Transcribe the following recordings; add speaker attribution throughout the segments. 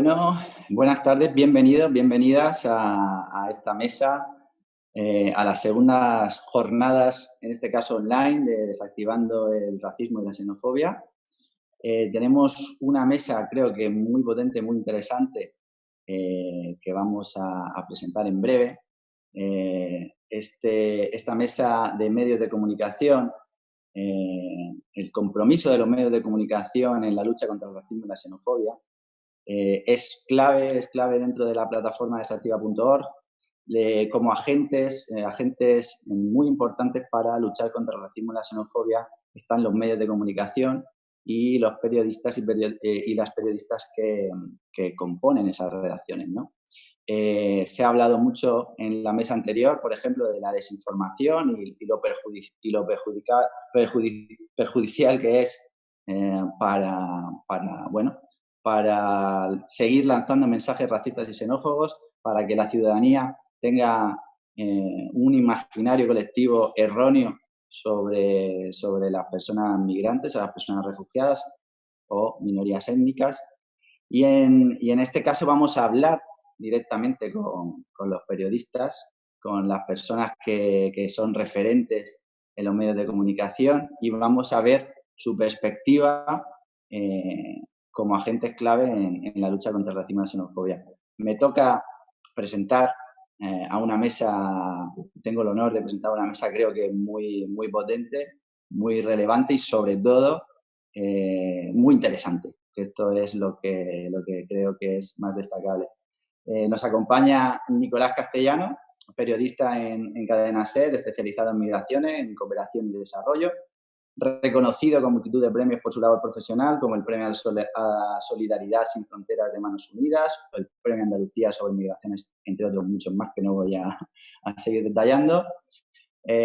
Speaker 1: Bueno, buenas tardes, bienvenidos, bienvenidas a esta mesa, a las segundas jornadas, en este caso online, de Desactivando el Racismo y la Xenofobia. Tenemos una mesa, creo que muy potente, muy interesante, que vamos a presentar en breve. Esta mesa de medios de comunicación, el compromiso de los medios de comunicación en la lucha contra el racismo y la xenofobia, es clave dentro de la plataforma desactiva.org como agentes muy importantes para luchar contra el racismo y la xenofobia. Están los medios de comunicación y los periodistas y las periodistas que componen esas redacciones, ¿no? Se ha hablado mucho en la mesa anterior, por ejemplo, de la desinformación y lo perjudicial que es para seguir lanzando mensajes racistas y xenófobos, para que la ciudadanía tenga un imaginario colectivo erróneo sobre las personas migrantes o las personas refugiadas o minorías étnicas. Y en este caso vamos a hablar directamente con los periodistas, con las personas que son referentes en los medios de comunicación, y vamos a ver su perspectiva como agentes clave en la lucha contra el racismo y la xenofobia. Me toca presentar a una mesa, tengo el honor de presentar una mesa creo que muy, muy potente, muy relevante y sobre todo muy interesante, que esto es lo que creo que es más destacable. Nos acompaña Nicolás Castellano, periodista en Cadena SER, especializado en migraciones, en cooperación y desarrollo, reconocido con multitud de premios por su labor profesional, como el Premio a Solidaridad Sin Fronteras de Manos Unidas, o el Premio Andalucía sobre Migraciones, entre otros muchos más que no voy a seguir detallando.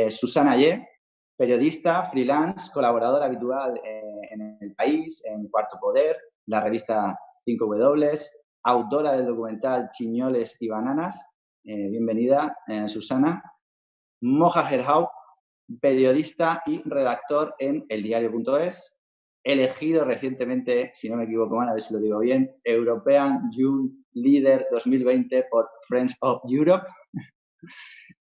Speaker 1: Susana Ye, periodista, freelance, colaboradora habitual en El País, en Cuarto Poder, la revista 5W, autora del documental Chiñoles y Bananas. Bienvenida, Susana. Moja Gerhau, periodista y redactor en eldiario.es, elegido recientemente, si no me equivoco mal, a ver si lo digo bien, European Youth Leader 2020 por Friends of Europe.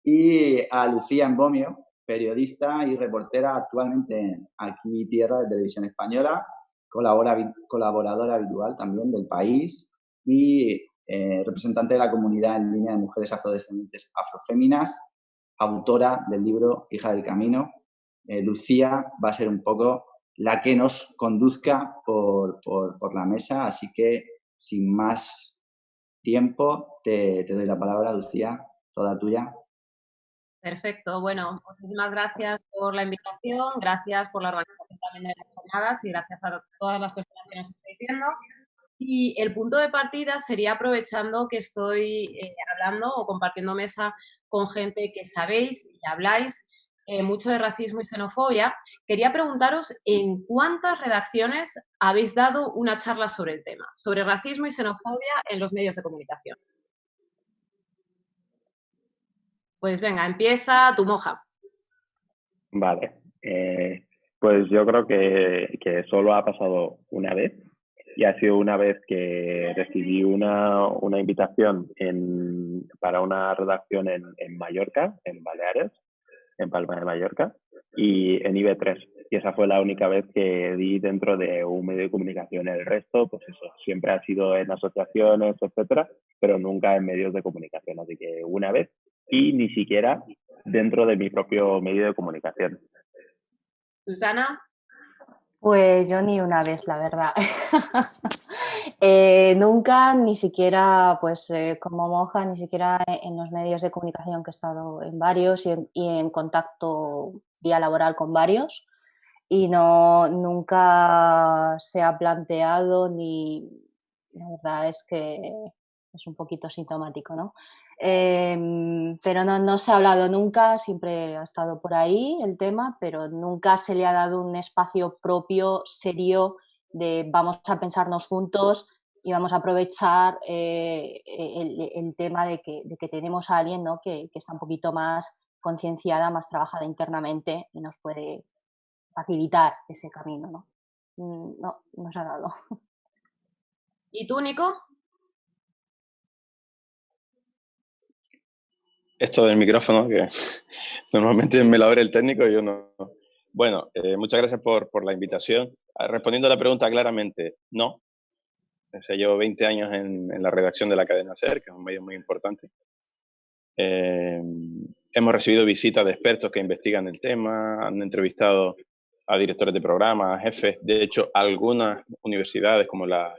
Speaker 1: Y a Lucía Embomio, periodista y reportera actualmente en Aquí Tierra de Televisión Española, colaboradora habitual también del País y representante de la comunidad en línea de mujeres afrodescendientes afroféminas, autora del libro Hija del Camino. Lucía va a ser un poco la que nos conduzca por la mesa, así que sin más tiempo te doy la palabra, Lucía, toda tuya.
Speaker 2: Perfecto. Bueno, muchísimas gracias por la invitación, gracias por la organización también de las jornadas y gracias a todas las personas que nos estáis viendo. Y el punto de partida sería aprovechando que estoy hablando o compartiendo mesa con gente que sabéis y habláis mucho de racismo y xenofobia. Quería preguntaros en cuántas redacciones habéis dado una charla sobre el tema, sobre racismo y xenofobia en los medios de comunicación. Pues venga, empieza tu Moja.
Speaker 3: Vale, pues yo creo que solo ha pasado una vez y ha sido una vez que recibí una invitación para una redacción en Mallorca, en Baleares, en Palma de Mallorca, y en IB3. Y esa fue la única vez que di dentro de un medio de comunicación. El resto, pues eso, siempre ha sido en asociaciones, etcétera, pero nunca en medios de comunicación. Así que una vez y ni siquiera dentro de mi propio medio de comunicación.
Speaker 2: Susana.
Speaker 4: Pues yo ni una vez, la verdad. Nunca, ni siquiera, pues como Moja, ni siquiera en los medios de comunicación, que he estado en varios y en contacto vía laboral con varios, y no, nunca se ha planteado ni, la verdad es que es un poquito sintomático, ¿no? Pero no se ha hablado nunca, siempre ha estado por ahí el tema, pero nunca se le ha dado un espacio propio, serio, de vamos a pensarnos juntos y vamos a aprovechar el tema de que tenemos a alguien, ¿no? que está un poquito más concienciada, más trabajada internamente y nos puede facilitar ese camino, ¿no? No se ha dado.
Speaker 2: ¿Y tú, Nico?
Speaker 5: Esto del micrófono, que normalmente me lo abre el técnico y yo no. Bueno, muchas gracias por la invitación. Respondiendo a la pregunta claramente, no. O sea, llevo 20 años en la redacción de la cadena SER, que es un medio muy importante. Hemos recibido visitas de expertos que investigan el tema, han entrevistado a directores de programas, jefes. De hecho, algunas universidades, como la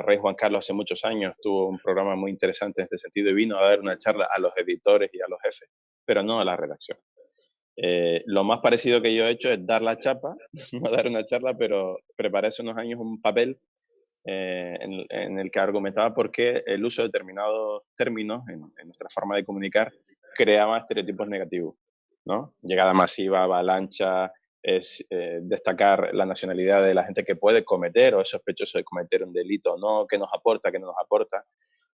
Speaker 5: Rey Juan Carlos hace muchos años, tuvo un programa muy interesante en este sentido y vino a dar una charla a los editores y a los jefes, pero no a la redacción. Lo más parecido que yo he hecho es dar la chapa, no dar una charla, pero preparé hace unos años un papel en el que argumentaba por qué el uso de determinados términos en nuestra forma de comunicar creaba estereotipos negativos, ¿no? Llegada masiva, avalancha, es destacar la nacionalidad de la gente que puede cometer o es sospechoso de cometer un delito o no, qué nos aporta, qué no nos aporta.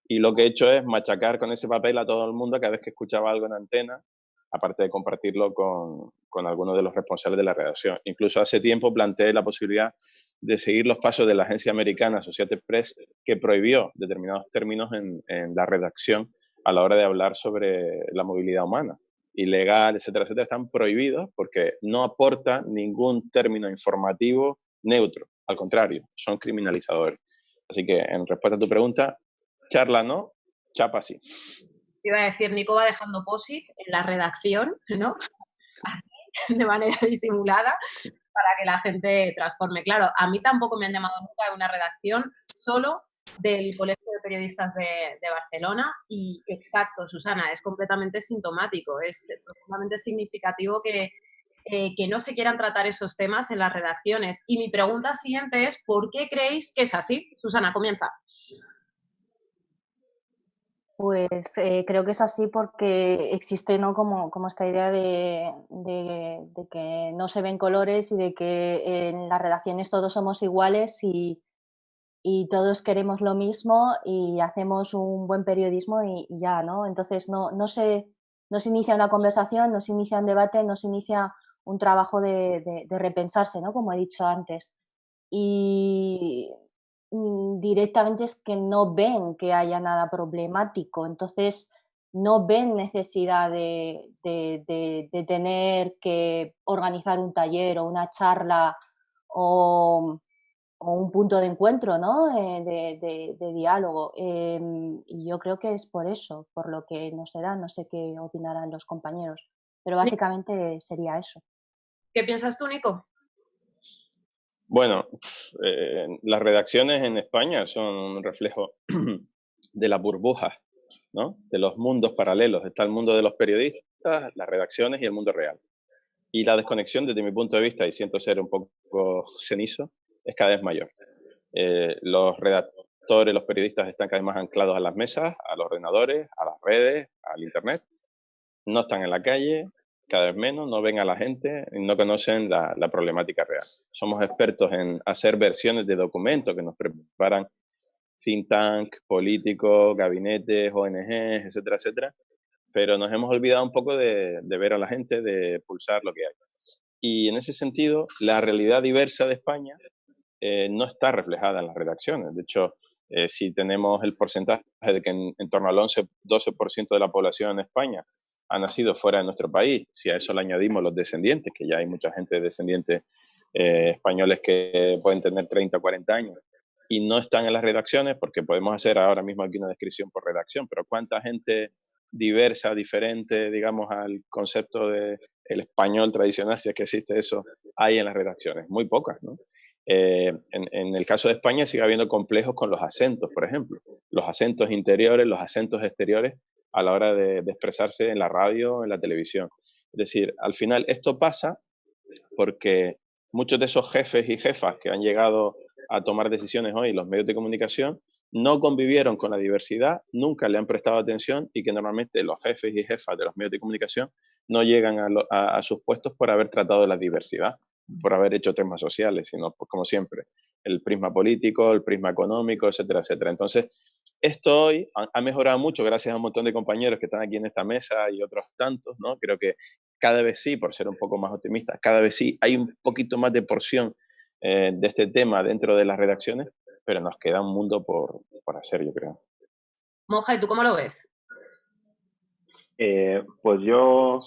Speaker 5: Y lo que he hecho es machacar con ese papel a todo el mundo cada vez que escuchaba algo en antena, aparte de compartirlo con algunos de los responsables de la redacción. Incluso hace tiempo planteé la posibilidad de seguir los pasos de la agencia americana Associated Press, que prohibió determinados términos en la redacción a la hora de hablar sobre la movilidad humana. Ilegal, etcétera, etcétera, están prohibidos porque no aportan ningún término informativo neutro. Al contrario, son criminalizadores. Así que, en respuesta a tu pregunta, charla no, chapa sí.
Speaker 2: Iba a decir, Nico va dejando posit en la redacción, ¿no? Así, de manera disimulada, para que la gente transforme. Claro, a mí tampoco me han llamado nunca a una redacción, solo del Colegio de Periodistas de Barcelona. Y exacto, Susana, es completamente sintomático, es profundamente significativo que no se quieran tratar esos temas en las redacciones. Y mi pregunta siguiente es, ¿por qué creéis que es así? Susana, comienza.
Speaker 4: Pues creo que es así porque existe, ¿no? como esta idea de que no se ven colores y de que en las redacciones todos somos iguales y todos queremos lo mismo y hacemos un buen periodismo y ya, ¿no? Entonces no se inicia una conversación, no se inicia un debate, no se inicia un trabajo de repensarse, ¿no? Como he dicho antes. Y directamente es que no ven que haya nada problemático, entonces no ven necesidad de tener que organizar un taller o una charla o un punto de encuentro, ¿no? de diálogo. Y yo creo que es por eso, por lo que no se da, no sé qué opinarán los compañeros, pero básicamente sería eso.
Speaker 2: ¿Qué piensas tú, Nico?
Speaker 5: Bueno, las redacciones en España son un reflejo de las burbujas, ¿no? De los mundos paralelos. Está el mundo de los periodistas, las redacciones y el mundo real. Y la desconexión, desde mi punto de vista, y siento ser un poco cenizo, es cada vez mayor. Los redactores, los periodistas están cada vez más anclados a las mesas, a los ordenadores, a las redes, al internet. No están en la calle, cada vez menos, no ven a la gente y no conocen la problemática real. Somos expertos en hacer versiones de documentos que nos preparan think tank, políticos, gabinetes, ONGs, etcétera, etcétera, pero nos hemos olvidado un poco de ver a la gente, de pulsar lo que hay. Y en ese sentido, la realidad diversa de España no está reflejada en las redacciones. De hecho, si tenemos el porcentaje de que en torno al 11-12% de la población en España ha nacido fuera de nuestro país, si a eso le añadimos los descendientes, que ya hay mucha gente de descendientes españoles que pueden tener 30 o 40 años y no están en las redacciones, porque podemos hacer ahora mismo aquí una descripción por redacción, pero ¿cuánta gente diversa, diferente, digamos, al concepto de el español tradicional, si es que existe eso, hay en las redacciones? Muy pocas, ¿no? En el caso de España sigue habiendo complejos con los acentos, por ejemplo, los acentos interiores, los acentos exteriores a la hora de expresarse en la radio, en la televisión. Es decir, al final esto pasa porque muchos de esos jefes y jefas que han llegado a tomar decisiones hoy en los medios de comunicación no convivieron con la diversidad, nunca le han prestado atención y que normalmente los jefes y jefas de los medios de comunicación no llegan a sus puestos por haber tratado de la diversidad, por haber hecho temas sociales, sino pues, como siempre, el prisma político, el prisma económico, etcétera, etcétera. Entonces, esto hoy ha mejorado mucho gracias a un montón de compañeros que están aquí en esta mesa y otros tantos, ¿no? Creo que cada vez sí, por ser un poco más optimista, cada vez sí hay un poquito más de porción de este tema dentro de las redacciones, pero nos queda un mundo por hacer, yo creo.
Speaker 2: Monja, ¿y tú cómo lo ves?
Speaker 3: Pues yo,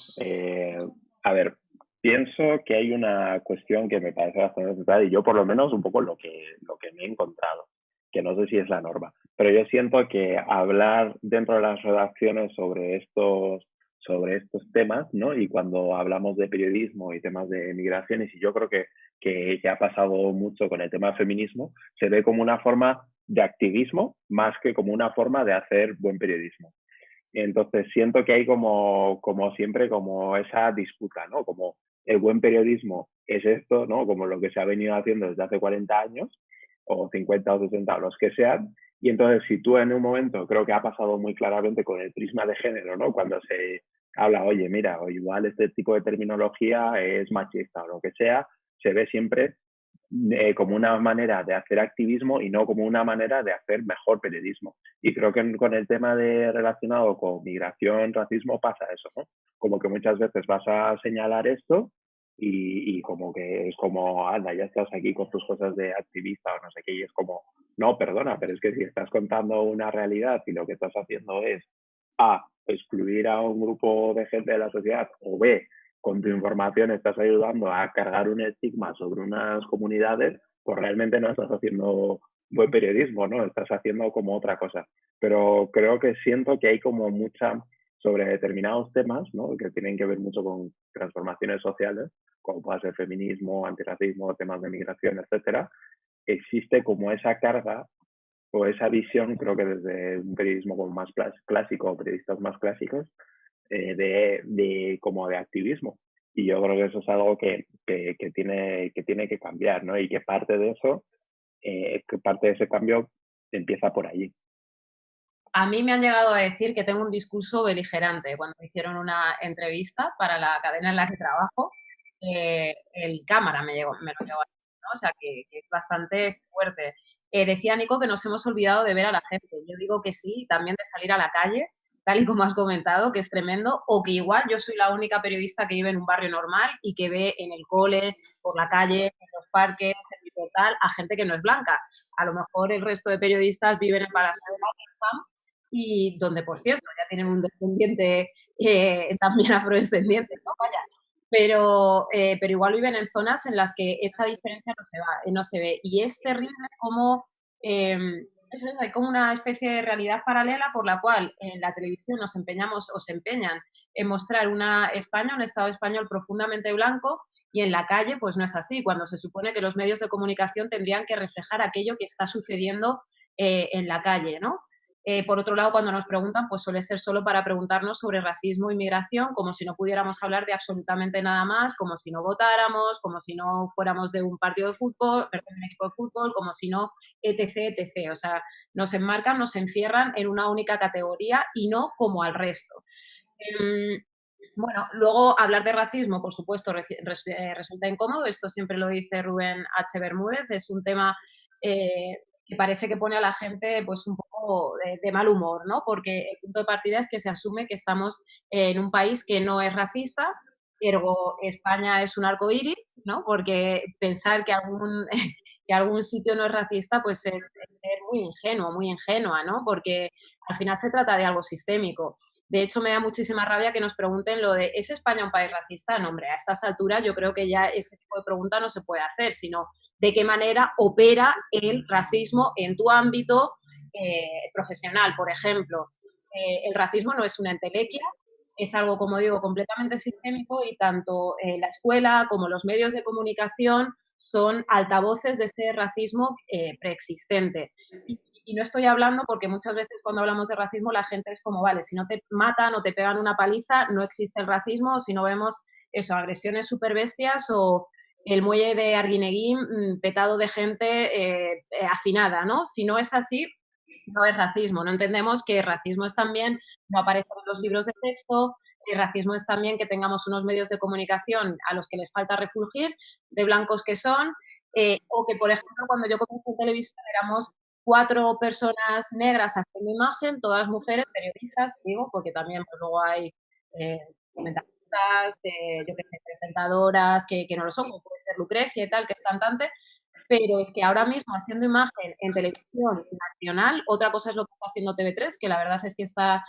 Speaker 3: a ver, pienso que hay una cuestión que me parece bastante central y yo por lo menos un poco lo que me he encontrado, que no sé si es la norma, pero yo siento que hablar dentro de las redacciones sobre estos temas, ¿no? Y cuando hablamos de periodismo y temas de migraciones, y yo creo que ha pasado mucho con el tema del feminismo, se ve como una forma de activismo más que como una forma de hacer buen periodismo. Entonces siento que hay como siempre como esa disputa, ¿no? Como el buen periodismo es esto, ¿no? Como lo que se ha venido haciendo desde hace 40 años, o 50 o 60, o los que sean. Y entonces si tú en un momento, creo que ha pasado muy claramente con el prisma de género, ¿no? Cuando se habla, oye, mira, o igual este tipo de terminología es machista o lo que sea, se ve siempre como una manera de hacer activismo y no como una manera de hacer mejor periodismo. Y creo que con el tema de relacionado con migración, racismo, pasa eso, ¿no? Como que muchas veces vas a señalar esto y como que es como, anda, ya estás aquí con tus cosas de activista o no sé qué, y es como, no, perdona, pero es que si estás contando una realidad y lo que estás haciendo es A, excluir a un grupo de gente de la sociedad, o B, con tu información estás ayudando a cargar un estigma sobre unas comunidades, pues realmente no estás haciendo buen periodismo, ¿no? Estás haciendo como otra cosa. Pero creo que siento que hay como mucha, sobre determinados temas, ¿no? Que tienen que ver mucho con transformaciones sociales, como puede ser feminismo, antirracismo, temas de migración, etcétera, existe como esa carga o esa visión, creo que desde un periodismo como más clásico, o periodistas más clásicos, como de activismo. Y yo creo que eso es algo que tiene que cambiar, ¿no? Y que parte de eso, que parte de ese cambio empieza por allí.
Speaker 2: A mí me han llegado a decir que tengo un discurso beligerante. Cuando me hicieron una entrevista para la cadena en la que trabajo, el cámara me lo llegó a decir, ¿no? O sea, que es bastante fuerte. Decía Nico que nos hemos olvidado de ver a la gente. Yo digo que sí, también de salir a la calle, tal y como has comentado, que es tremendo, o que igual yo soy la única periodista que vive en un barrio normal y que ve en el cole, por la calle, en los parques, en el portal, a gente que no es blanca. A lo mejor el resto de periodistas viven en Palacio de Buckingham y donde, por cierto, ya tienen un descendiente también afrodescendiente, ¿no? Vaya. Pero igual viven en zonas en las que esa diferencia no se ve. Y es terrible como, eso es, hay como una especie de realidad paralela por la cual en la televisión nos empeñamos o se empeñan en mostrar una España, un Estado español profundamente blanco, y en la calle pues no es así, cuando se supone que los medios de comunicación tendrían que reflejar aquello que está sucediendo en la calle, ¿no? Por otro lado, cuando nos preguntan, pues suele ser solo para preguntarnos sobre racismo e inmigración, como si no pudiéramos hablar de absolutamente nada más, como si no votáramos, como si no fuéramos de un partido de fútbol, perdón, un equipo de fútbol, como si no, etc, etc. O sea, nos enmarcan, nos encierran en una única categoría y no como al resto. Bueno, luego hablar de racismo, por supuesto, resulta incómodo. Esto siempre lo dice Rubén H. Bermúdez. Es un tema que parece que pone a la gente pues un poco de mal humor, ¿no? Porque el punto de partida es que se asume que estamos en un país que no es racista, ergo España es un arco iris, ¿no? Porque pensar que que algún sitio no es racista, pues es ser muy ingenuo, muy ingenua, ¿no? Porque al final se trata de algo sistémico. De hecho, me da muchísima rabia que nos pregunten lo de ¿es España un país racista? No, hombre, a estas alturas yo creo que ya ese tipo de pregunta no se puede hacer, sino de qué manera opera el racismo en tu ámbito profesional, por ejemplo. El racismo no es una entelequia, es algo, como digo, completamente sistémico y tanto la escuela como los medios de comunicación son altavoces de ese racismo preexistente. Y no estoy hablando porque muchas veces cuando hablamos de racismo la gente es como, vale, si no te matan o te pegan una paliza, no existe el racismo, si no vemos eso, agresiones súper bestias o el muelle de Arguineguín petado de gente hacinada, ¿no? Si no es así, no es racismo. No entendemos que racismo es también no aparecer en los libros de texto, que racismo es también que tengamos unos medios de comunicación a los que les falta refulgir, de blancos que son, o que, por ejemplo, cuando yo comencé en televisión éramos 4 personas negras haciendo imagen, todas mujeres, periodistas, digo, porque también pues, luego hay comentaristas, yo que sé, presentadoras que no lo son, como puede ser Lucrecia y tal, que es cantante, pero es que ahora mismo haciendo imagen en televisión nacional, otra cosa es lo que está haciendo TV3, que la verdad es que está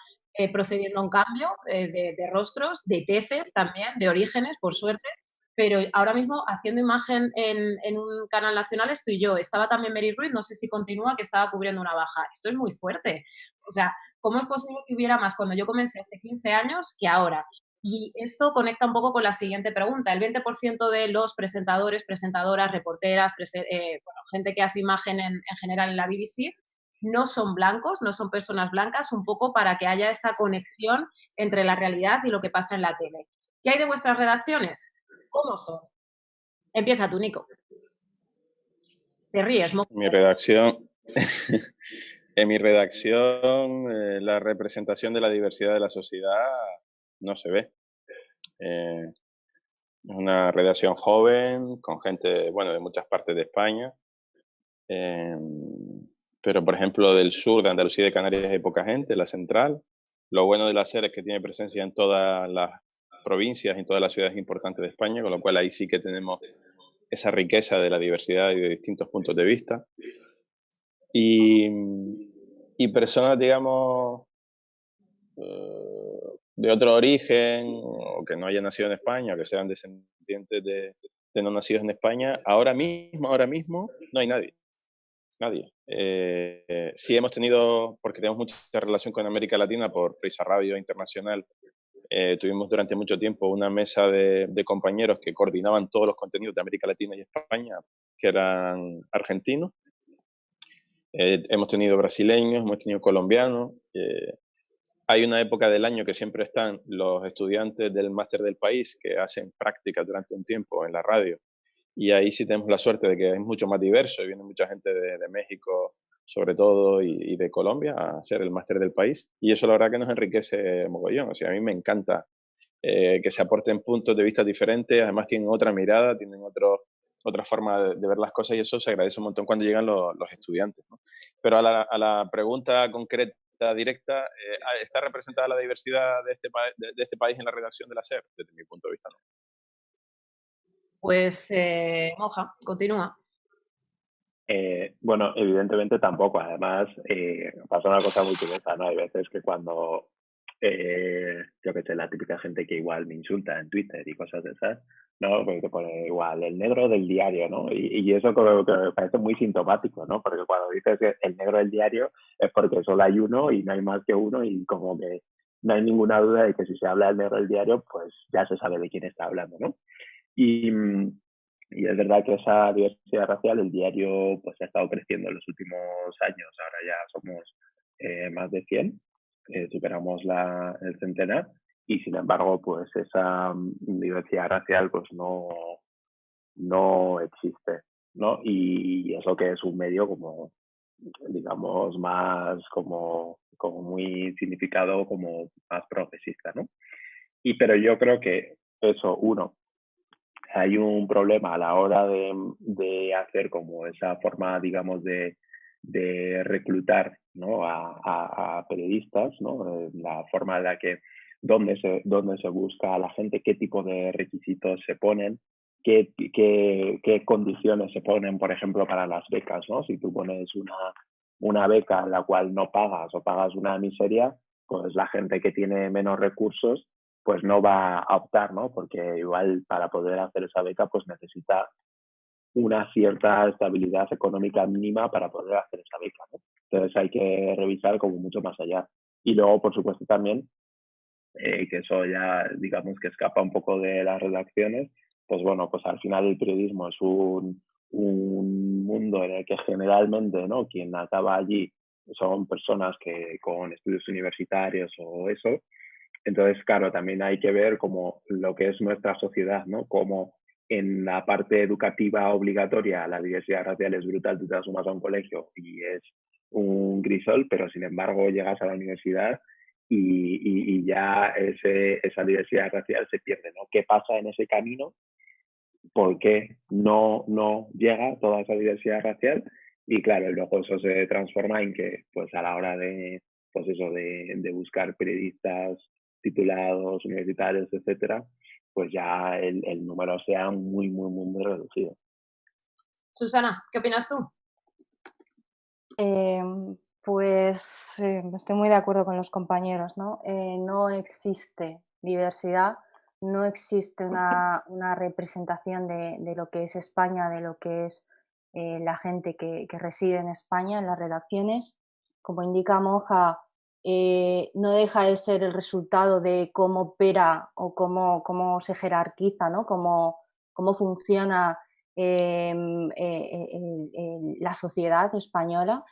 Speaker 2: procediendo a un cambio de rostros, de tefes también, de orígenes, por suerte, pero ahora mismo haciendo imagen en un canal nacional estoy yo. Estaba también Mary Ruiz, no sé si continúa, que estaba cubriendo una baja. Esto es muy fuerte. O sea, ¿cómo es posible que hubiera más cuando yo comencé hace 15 años que ahora? Y esto conecta un poco con la siguiente pregunta. El 20% de los presentadores, presentadoras, reporteras, bueno, gente que hace imagen en general en la BBC, no son blancos, no son personas blancas, un poco para que haya esa conexión entre la realidad y lo que pasa en la tele. ¿Qué hay de vuestras redacciones? ¿Cómo son? Empieza tú, Nico. Te ríes, Mo.
Speaker 5: Mi redacción, en mi redacción, la representación de la diversidad de la sociedad no se ve. Es una redacción joven, con gente, bueno, de muchas partes de España. Pero, por ejemplo, del sur de Andalucía y de Canarias hay poca gente, la central. Lo bueno de la SER es que tiene presencia en todas las provincias y en todas las ciudades importantes de España, con lo cual ahí sí que tenemos esa riqueza de la diversidad y de distintos puntos de vista. Y personas, digamos, de otro origen, o que no hayan nacido en España, o que sean descendientes de no nacidos en España, ahora mismo no hay nadie. Nadie. Sí hemos tenido, porque tenemos mucha relación con América Latina por Prisa Radio Internacional, tuvimos durante mucho tiempo una mesa de compañeros que coordinaban todos los contenidos de América Latina y España, que eran argentinos. Hemos tenido brasileños, hemos tenido colombianos. Hay una época del año que siempre están los estudiantes del máster del país que hacen prácticas durante un tiempo en la radio. Y ahí sí tenemos la suerte de que es mucho más diverso y viene mucha gente de México, sobre todo, y de Colombia a hacer el máster del país. Y eso la verdad que nos enriquece mogollón. O sea, a mí me encanta que se aporten puntos de vista diferentes, además tienen otra mirada, tienen otra forma de ver las cosas y eso se agradece un montón cuando llegan los estudiantes, ¿no? Pero a la pregunta concreta, directa, ¿está representada la diversidad de este país en la redacción de la SER? Desde mi punto de vista, no.
Speaker 2: Pues, Moja, continúa.
Speaker 3: Bueno, evidentemente tampoco. Además, pasa una cosa muy curiosa, ¿no? Hay veces que cuando, yo qué sé, la típica gente que igual me insulta en Twitter y cosas de esas, ¿no? Porque te pone igual el negro del diario, ¿no? Y eso como que me parece muy sintomático, ¿no? Porque cuando dices que el negro del diario es porque solo hay uno y no hay más que uno y como que no hay ninguna duda de que si se habla del negro del diario, pues ya se sabe de quién está hablando, ¿no? Y, y es verdad que esa diversidad racial, el diario pues ha estado creciendo en los últimos años. Ahora ya somos más de 100, superamos el centenar y sin embargo pues esa diversidad racial pues no existe, ¿no? Y eso que es un medio como, digamos, más como muy significado, como más progresista, ¿no? Pero yo creo que eso, uno, hay un problema a la hora de hacer como esa forma, digamos, de reclutar, ¿no? a periodistas, ¿no? La forma en la que, dónde se busca a la gente, qué tipo de requisitos se ponen, qué condiciones se ponen, por ejemplo, para las becas, ¿no? Si tú pones una beca en la cual no pagas o pagas una miseria, pues la gente que tiene menos recursos pues no va a optar, ¿no? Porque igual para poder hacer esa beca pues necesita una cierta estabilidad económica mínima para poder hacer esa beca, ¿no? Entonces hay que revisar como mucho más allá. Y luego, por supuesto, también, que eso ya digamos que escapa un poco de las redacciones, pues bueno, pues al final el periodismo es un mundo en el que generalmente, ¿no? Quien acaba allí son personas que con estudios universitarios o eso. Entonces, claro, también hay que ver como lo que es nuestra sociedad, ¿no? Como en la parte educativa obligatoria la diversidad racial es brutal, tú te sumas a un colegio y es un grisol, pero sin embargo llegas a la universidad y ya esa diversidad racial se pierde, ¿no? ¿Qué pasa en ese camino? ¿Por qué no llega toda esa diversidad racial? Y claro, luego eso se transforma en que, pues a la hora pues eso, de buscar periodistas titulados, universitarios, etcétera, pues ya el número sea muy reducido.
Speaker 2: Susana, ¿qué opinas tú?
Speaker 4: Pues estoy muy de acuerdo con los compañeros, ¿no? No existe diversidad, no existe una representación de lo que es España, de lo que es la gente que reside en España, en las redacciones. Como indica Moja, no deja de ser el resultado de cómo opera o cómo se jerarquiza, ¿no? Cómo funciona la sociedad española.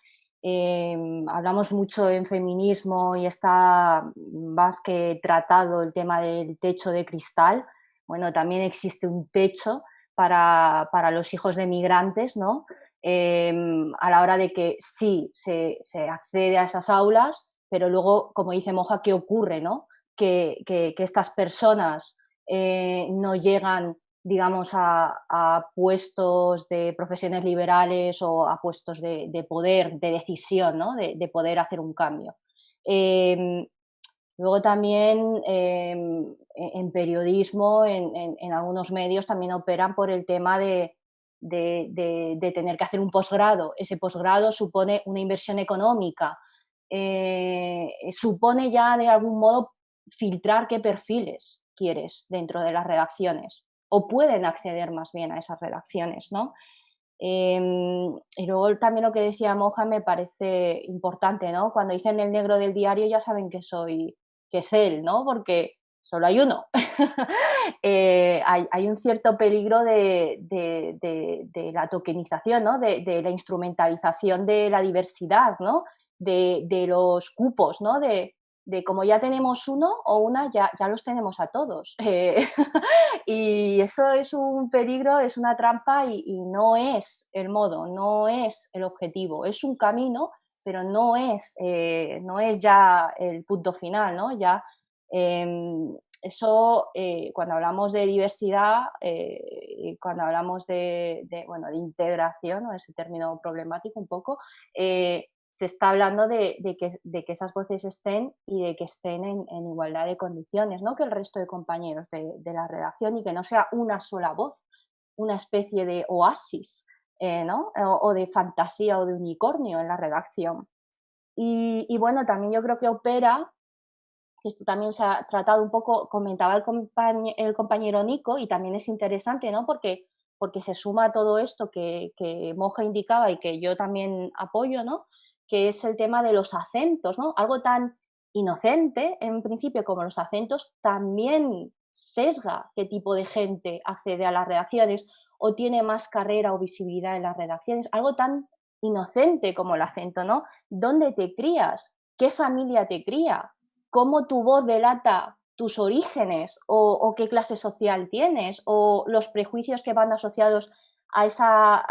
Speaker 4: Hablamos mucho en feminismo y está más que tratado el tema del techo de cristal. Bueno, también existe un techo para los hijos de migrantes, ¿no? A la hora de que sí se accede a esas aulas, pero luego, como dice Moja, ¿qué ocurre, no? Que estas personas no llegan, digamos, a puestos de profesiones liberales o a puestos de poder, de decisión, ¿no? De poder hacer un cambio. Luego también en periodismo, en algunos medios también operan por el tema de tener que hacer un posgrado. Ese posgrado supone una inversión económica, supone ya de algún modo filtrar qué perfiles quieres dentro de las redacciones o pueden acceder más bien a esas redacciones, ¿no? Y luego también lo que decía Moja me parece importante, ¿no? Cuando dicen el negro del diario ya saben que es él, ¿no? Porque solo hay uno. Hay un cierto peligro de la tokenización, ¿no? De la instrumentalización de la diversidad, ¿no? De los cupos, ¿no? De como ya tenemos uno o una, ya los tenemos a todos. Y eso es un peligro, es una trampa y no es el modo, no es el objetivo. Es un camino, pero no es ya el punto final, ¿no? Ya, eso, cuando hablamos de diversidad, cuando hablamos bueno, de integración, ¿no? Ese término problemático un poco, se está hablando de que esas voces estén y de que estén en igualdad de condiciones, ¿no? Que el resto de compañeros de la redacción y que no sea una sola voz, una especie de oasis, ¿no? O de fantasía o de unicornio en la redacción. Y bueno, también yo creo que opera, esto también se ha tratado un poco, comentaba el compañero Nico, y también es interesante, ¿no? Porque se suma a todo esto que Moja indicaba y que yo también apoyo, ¿no? Que es el tema de los acentos, ¿no? Algo tan inocente, en principio, como los acentos, también sesga qué tipo de gente accede a las redacciones o tiene más carrera o visibilidad en las redacciones. Algo tan inocente como el acento, ¿no? ¿Dónde te crías? ¿Qué familia te cría? ¿Cómo tu voz delata tus orígenes o qué clase social tienes o los prejuicios que van asociados a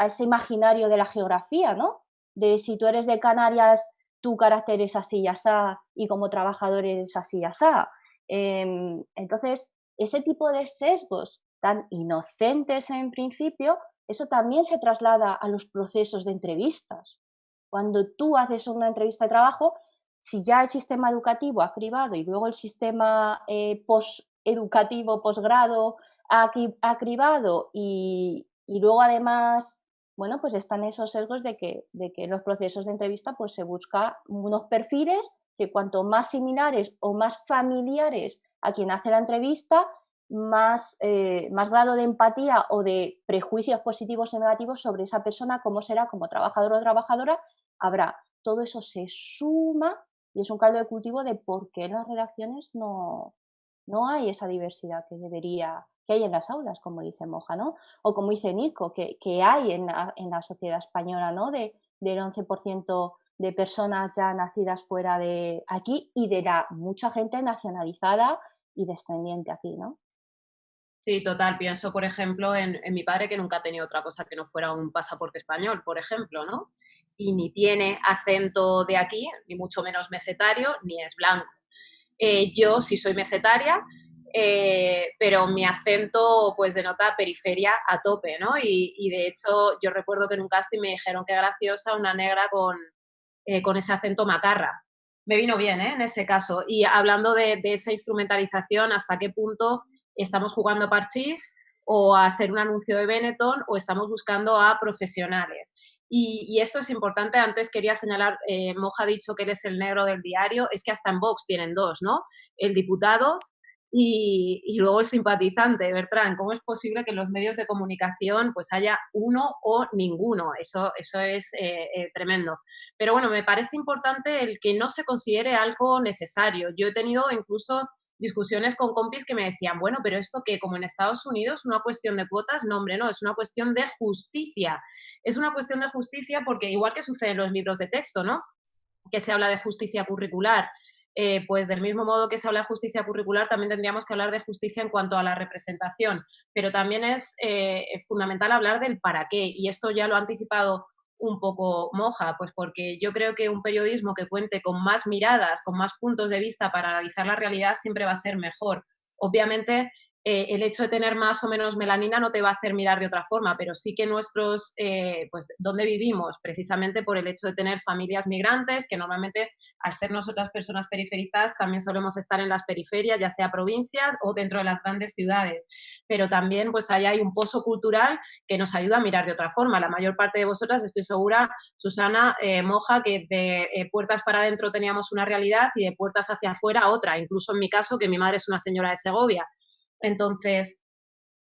Speaker 4: ese imaginario de la geografía, ¿no? De si tú eres de Canarias, tu carácter es así y asá, y como trabajador eres así y asá. Entonces, ese tipo de sesgos tan inocentes en principio, eso también se traslada a los procesos de entrevistas. Cuando tú haces una entrevista de trabajo, si ya el sistema educativo ha cribado y luego el sistema post-educativo, posgrado, ha cribado y luego además, bueno, pues están esos sesgos de que en los procesos de entrevista pues se busca unos perfiles que cuanto más similares o más familiares a quien hace la entrevista, más grado de empatía o de prejuicios positivos o negativos sobre esa persona, cómo será como trabajador o trabajadora, habrá. Todo eso se suma y es un caldo de cultivo de por qué en las redacciones no hay esa diversidad que hay en las aulas, como dice Moja, ¿no? O como dice Nico, que hay en la sociedad española, ¿no? Del 11% de personas ya nacidas fuera de aquí y de la mucha gente nacionalizada y descendiente aquí, ¿no?
Speaker 2: Sí, total. Pienso, por ejemplo, en mi padre, que nunca ha tenido otra cosa que no fuera un pasaporte español, por ejemplo, ¿no? Y ni tiene acento de aquí, ni mucho menos mesetario, ni es blanco. Yo sí soy mesetaria, pero mi acento pues denota periferia a tope, ¿no? Y de hecho yo recuerdo que en un casting me dijeron qué graciosa una negra con ese acento macarra. Me vino bien, ¿eh? En ese caso. Y hablando de esa instrumentalización, ¿hasta qué punto estamos jugando a parchís o a hacer un anuncio de Benetton o estamos buscando a profesionales? Y esto es importante. Antes quería señalar, Moja ha dicho que eres el negro del diario, es que hasta en Vox tienen dos, ¿no? El diputado y luego el simpatizante, Bertrán. ¿Cómo es posible que en los medios de comunicación pues haya uno o ninguno? Eso es tremendo. Pero bueno, me parece importante el que no se considere algo necesario. Yo he tenido incluso discusiones con compis que me decían, bueno, pero esto que como en Estados Unidos, una cuestión de cuotas, no, hombre, no, es una cuestión de justicia. Es una cuestión de justicia porque igual que sucede en los libros de texto, ¿no? Que se habla de justicia curricular, pues del mismo modo que se habla de justicia curricular, también tendríamos que hablar de justicia en cuanto a la representación, pero también es fundamental hablar del para qué, y esto ya lo ha anticipado un poco Moja, pues porque yo creo que un periodismo que cuente con más miradas, con más puntos de vista para analizar la realidad siempre va a ser mejor. Obviamente, el hecho de tener más o menos melanina no te va a hacer mirar de otra forma, pero sí que nuestros, pues, donde vivimos, precisamente por el hecho de tener familias migrantes, que normalmente, al ser nosotras personas periféricas, también solemos estar en las periferias, ya sea provincias o dentro de las grandes ciudades. Pero también, pues, ahí hay un pozo cultural que nos ayuda a mirar de otra forma. La mayor parte de vosotras, estoy segura, Susana, Moja, que de puertas para adentro teníamos una realidad y de puertas hacia afuera otra. Incluso en mi caso, que mi madre es una señora de Segovia. Entonces,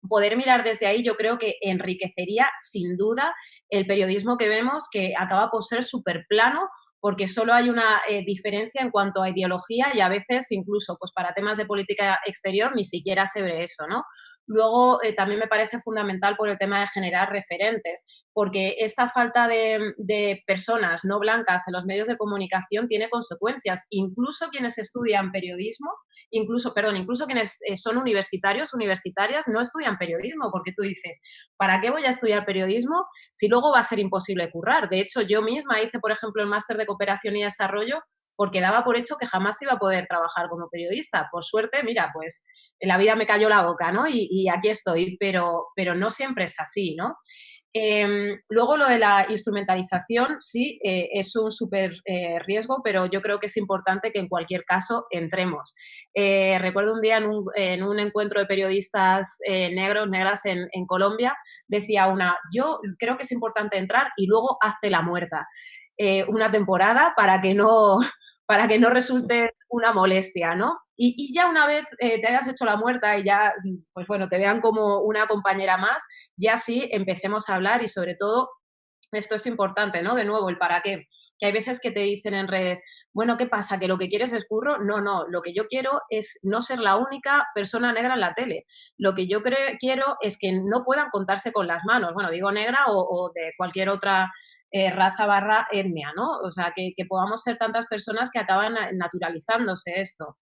Speaker 2: poder mirar desde ahí yo creo que enriquecería sin duda el periodismo que vemos, que acaba por ser súper plano, porque solo hay una diferencia en cuanto a ideología y a veces incluso pues para temas de política exterior ni siquiera se ve eso, ¿no? Luego también me parece fundamental por el tema de generar referentes, porque esta falta de personas no blancas en los medios de comunicación tiene consecuencias. Incluso quienes estudian periodismo, incluso quienes son universitarios, universitarias, no estudian periodismo, porque tú dices, ¿para qué voy a estudiar periodismo si luego va a ser imposible currar? De hecho, yo misma hice, por ejemplo, el máster de cooperación y desarrollo porque daba por hecho que jamás iba a poder trabajar como periodista. Por suerte, mira, pues la vida me cayó la boca, ¿no? Y aquí estoy, pero no siempre es así, ¿no? Luego lo de la instrumentalización, sí, es un súper riesgo, pero yo creo que es importante que en cualquier caso entremos. Recuerdo un día en un encuentro de periodistas negros, negras en Colombia, decía una, yo creo que es importante entrar y luego hazte la muerta. Una temporada para que no resulte una molestia, ¿no? Y ya una vez te hayas hecho la muerta y ya, pues bueno, te vean como una compañera más, ya sí empecemos a hablar y sobre todo, esto es importante, ¿no? De nuevo, el para qué. Que hay veces que te dicen en redes, bueno, ¿qué pasa? ¿Que lo que quieres es curro? No, no, lo que yo quiero es no ser la única persona negra en la tele. Lo que yo quiero es que no puedan contarse con las manos. Bueno, digo negra o de cualquier otra raza / etnia, ¿no? O sea, que podamos ser tantas personas que acaban naturalizándose esto.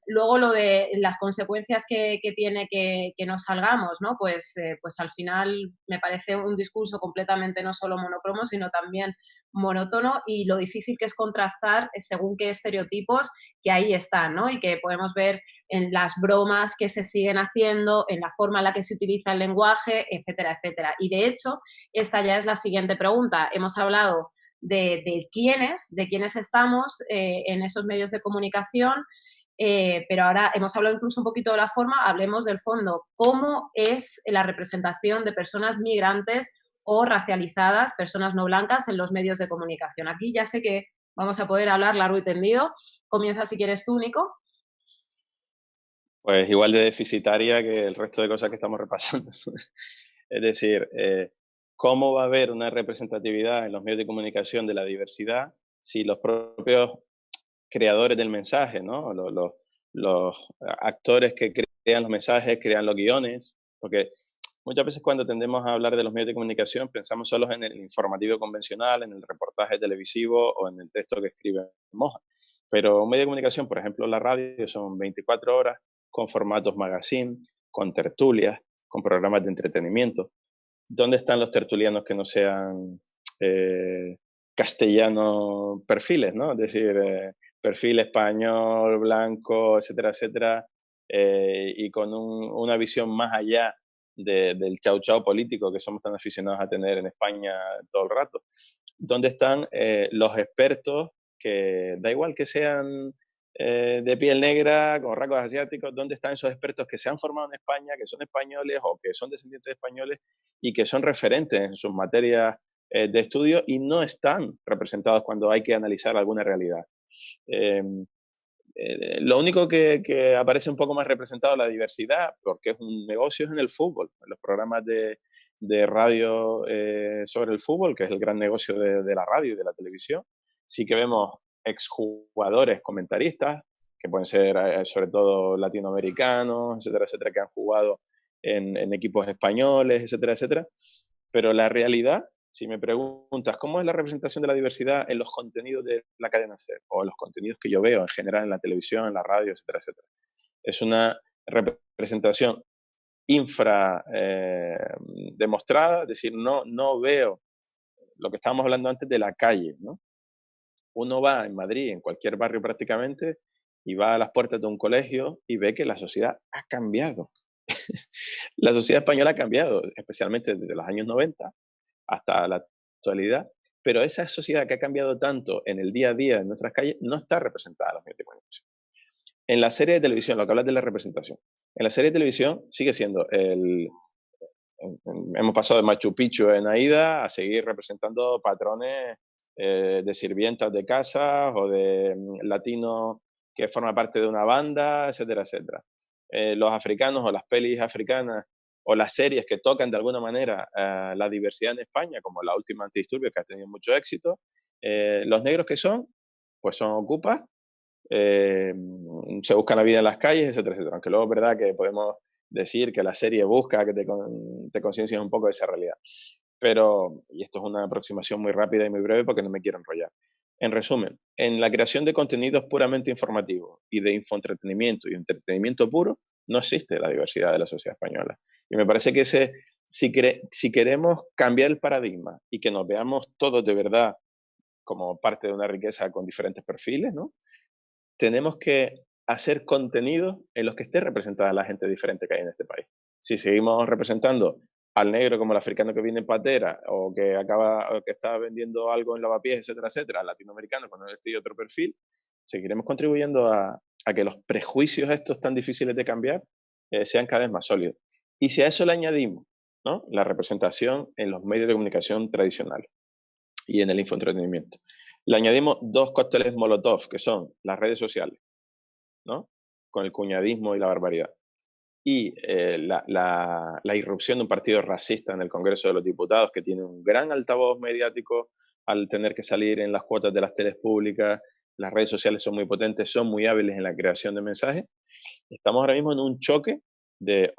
Speaker 2: Luego lo de las consecuencias que tiene que nos salgamos, ¿no? Pues al final me parece un discurso completamente no solo monocromo, sino también monótono y lo difícil que es contrastar según qué estereotipos que ahí están, ¿no? Y que podemos ver en las bromas que se siguen haciendo, en la forma en la que se utiliza el lenguaje, etcétera, etcétera. Y de hecho, esta ya es la siguiente pregunta. Hemos hablado de quiénes estamos en esos medios de comunicación, pero ahora hemos hablado incluso un poquito de la forma, hablemos del fondo. ¿Cómo es la representación de personas migrantes o racializadas, personas no blancas en los medios de comunicación? Aquí ya sé que vamos a poder hablar largo y tendido. Comienza si quieres tú, Nico.
Speaker 5: Pues igual de deficitaria que el resto de cosas que estamos repasando. Es decir, ¿cómo va a haber una representatividad en los medios de comunicación de la diversidad si los propios creadores del mensaje, ¿no? Los actores que crean los mensajes, crean los guiones? Porque muchas veces cuando tendemos a hablar de los medios de comunicación pensamos solo en el informativo convencional, en el reportaje televisivo o en el texto que escribe Moja. Pero un medio de comunicación, por ejemplo la radio, son 24 horas con formatos magazine, con tertulias, con programas de entretenimiento. ¿Dónde están los tertulianos que no sean castellano perfiles, ¿no? Es decir, perfil español, blanco, etcétera, etcétera, y con una visión más allá del chau chau político que somos tan aficionados a tener en España todo el rato? ¿Dónde están los expertos que, da igual que sean de piel negra, con rasgos asiáticos, dónde están esos expertos que se han formado en España, que son españoles o que son descendientes de españoles y que son referentes en sus materias de estudio y no están representados cuando hay que analizar alguna realidad. Lo único que aparece un poco más representado la diversidad, porque es un negocio, es en el fútbol, en los programas de radio sobre el fútbol, que es el gran negocio de la radio y de la televisión. Sí que vemos exjugadores, comentaristas, que pueden ser sobre todo latinoamericanos, etcétera, etcétera, que han jugado en equipos españoles, etcétera, etcétera. Pero la realidad, si me preguntas, ¿cómo es la representación de la diversidad en los contenidos de la cadena SER o en los contenidos que yo veo en general en la televisión, en la radio, etcétera, etcétera? Es una representación infra demostrada, es decir, no veo lo que estábamos hablando antes de la calle, ¿no? Uno va en Madrid, en cualquier barrio prácticamente, y va a las puertas de un colegio y ve que la sociedad ha cambiado. La sociedad española ha cambiado, especialmente desde los años 90 hasta la actualidad, pero esa sociedad que ha cambiado tanto en el día a día en nuestras calles no está representada en los medios de comunicación. En la serie de televisión, lo que hablas de la representación, en la serie de televisión sigue siendo hemos pasado de Machu Picchu en Aida a seguir representando patrones de sirvientas de casa o de latinos que forman parte de una banda, etcétera, etcétera. Los africanos o las pelis africanas o las series que tocan de alguna manera la diversidad en España, como la última Antidisturbios, que ha tenido mucho éxito, los negros que son, pues son ocupas, se buscan la vida en las calles, etcétera, etcétera. Aunque luego es verdad que podemos decir que la serie busca que te conciencias un poco de esa realidad. Pero, y esto es una aproximación muy rápida y muy breve porque no me quiero enrollar. En resumen, en la creación de contenidos puramente informativos y de infoentretenimiento y entretenimiento puro, no existe la diversidad de la sociedad española. Y me parece que si queremos cambiar el paradigma y que nos veamos todos de verdad como parte de una riqueza con diferentes perfiles, ¿no? Tenemos que hacer contenidos en los que esté representada la gente diferente que hay en este país. Si seguimos representando al negro como el africano que viene en patera o que está vendiendo algo en lavapiés, etcétera, etcétera, al latinoamericano con este y otro perfil, seguiremos contribuyendo a que los prejuicios estos tan difíciles de cambiar sean cada vez más sólidos. Y si a eso le añadimos, ¿no?, la representación en los medios de comunicación tradicionales y en el infoentretenimiento, le añadimos dos cócteles Molotov, que son las redes sociales, ¿no?, con el cuñadismo y la barbaridad, y la irrupción de un partido racista en el Congreso de los Diputados, que tiene un gran altavoz mediático al tener que salir en las cuotas de las teles públicas. Las redes sociales son muy potentes, son muy hábiles en la creación de mensajes. Estamos ahora mismo en un choque de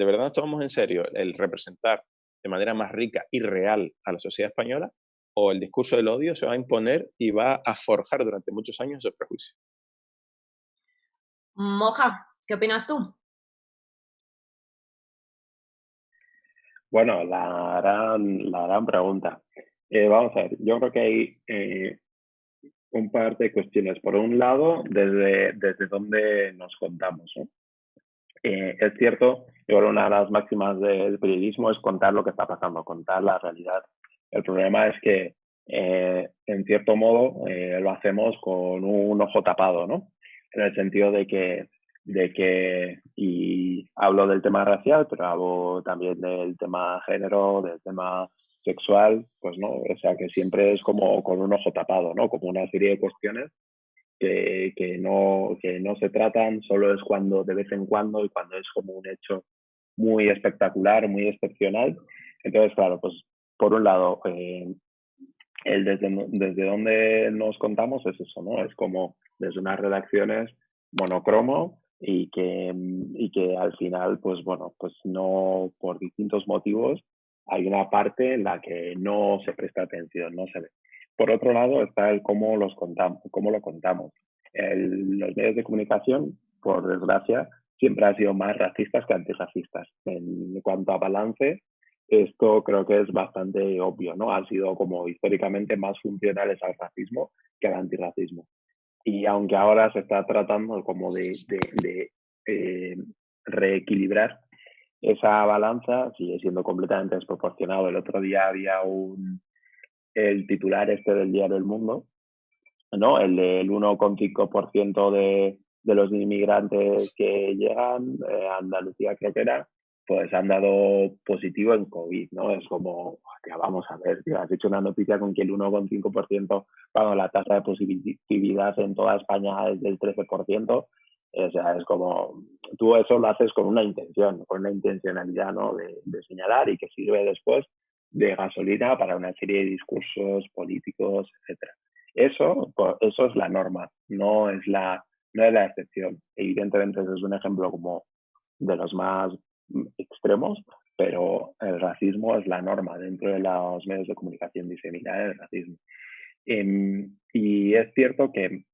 Speaker 5: verdad nos tomamos en serio el representar de manera más rica y real a la sociedad española, o el discurso del odio se va a imponer y va a forjar durante muchos años esos prejuicios.
Speaker 2: Moja, ¿qué opinas tú?
Speaker 3: Bueno, la gran pregunta. Vamos a ver, yo creo que hay un par de cuestiones. Por un lado, desde dónde nos contamos, ¿no? Es cierto, yo creo que una de las máximas del periodismo es contar lo que está pasando, contar la realidad. El problema es que, en cierto modo, lo hacemos con un ojo tapado, ¿no? En el sentido de que, y hablo del tema racial, pero hablo también del tema género, del tema sexual, pues no, o sea que siempre es como con un ojo tapado, ¿no? Como una serie de cuestiones que no se tratan, solo es cuando de vez en cuando y cuando es como un hecho muy espectacular, muy excepcional. Entonces, claro, pues por un lado, desde donde nos contamos es eso, ¿no? Es como desde unas redacciones monocromo y que al final, pues bueno, pues no, por distintos motivos, hay una parte en la que no se presta atención, no se ve. Por otro lado está el cómo lo contamos. Los medios de comunicación, por desgracia, siempre han sido más racistas que antirracistas. En cuanto a balance, esto creo que es bastante obvio, ¿no? Han sido como históricamente más funcionales al racismo que al antirracismo. Y aunque ahora se está tratando como de reequilibrar esa balanza, sigue siendo completamente desproporcionado. El otro día había el titular del diario El Mundo, ¿no? El del 1,5% de los inmigrantes que llegan a Andalucía, creo que era, pues han dado positivo en COVID, ¿no? Es como, ya vamos a ver, tío, has hecho una noticia con que el 1,5%, bueno, la tasa de positividad en toda España es del 13%, o sea, es como, tú eso lo haces con una intención, con una intencionalidad, ¿no? De señalar y que sirve después de gasolina para una serie de discursos políticos, etcétera. Eso es la norma, no es la excepción. Evidentemente, ese es un ejemplo como de los más extremos, pero el racismo es la norma dentro de los medios de comunicación diseminar el racismo. Y es cierto que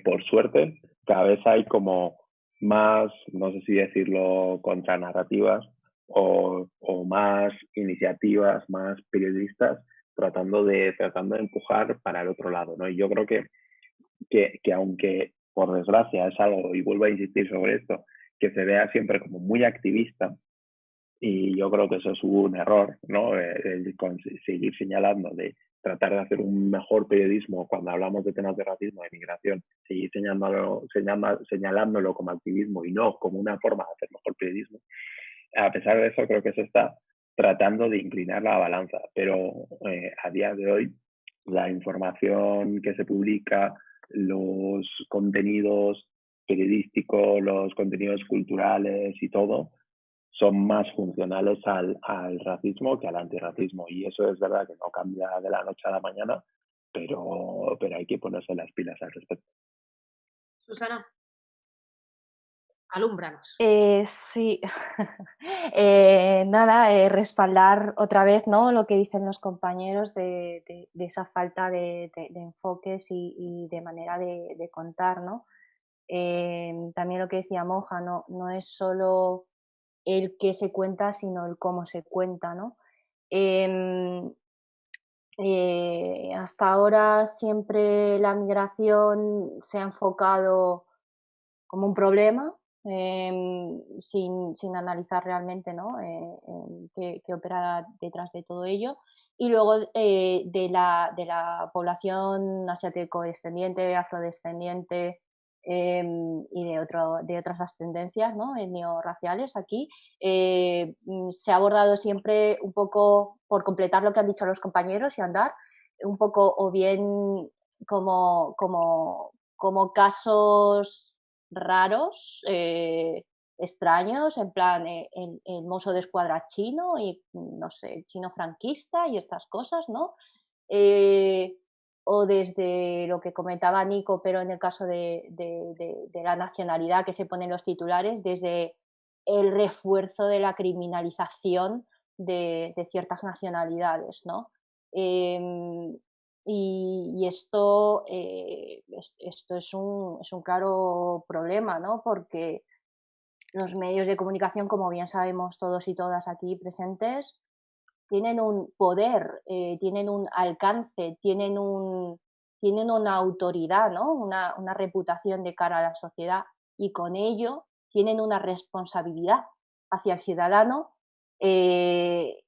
Speaker 3: por suerte cada vez hay como más, no sé si decirlo, contranarrativas o más iniciativas, más periodistas tratando de empujar para el otro lado, ¿no? Y yo creo que aunque por desgracia es algo, y vuelvo a insistir sobre esto, que se vea siempre como muy activista, y yo creo que eso es un error, ¿no? Seguir señalando, de tratar de hacer un mejor periodismo cuando hablamos de temas de racismo, de migración, seguir señalándolo como activismo y no como una forma de hacer mejor periodismo. A pesar de eso, creo que se está tratando de inclinar la balanza, pero a día de hoy la información que se publica, los contenidos periodísticos, los contenidos culturales y todo, son más funcionales al racismo que al antirracismo. Y eso es verdad que no cambia de la noche a la mañana, pero hay que ponerse las pilas al respecto.
Speaker 2: Susana, alúmbranos.
Speaker 4: Sí, nada, respaldar otra vez, ¿no?, lo que dicen los compañeros de esa falta de enfoques y de manera de contar, ¿no? También lo que decía Moja, no es solo el qué se cuenta, sino el cómo se cuenta, ¿no? Hasta ahora siempre la migración se ha enfocado como un problema, sin analizar realmente, ¿no?, qué opera detrás de todo ello. Y luego de la población asiático-descendiente, afrodescendiente, y de otras ascendencias, ¿no?, etniorraciales aquí, se ha abordado siempre un poco, por completar lo que han dicho los compañeros y andar, un poco o bien como casos raros, extraños, en plan el mozo de escuadra chino y no sé, chino franquista y estas cosas, ¿no? Eh, o desde lo que comentaba Nico, pero en el caso de la nacionalidad que se pone en los titulares, desde el refuerzo de la criminalización de ciertas nacionalidades, ¿no? Em, y esto es un claro problema, ¿no? Porque los medios de comunicación, como bien sabemos todos y todas aquí presentes, tienen un poder, tienen un alcance, tienen una autoridad, ¿no?, una reputación de cara a la sociedad, y con ello tienen una responsabilidad hacia el ciudadano, y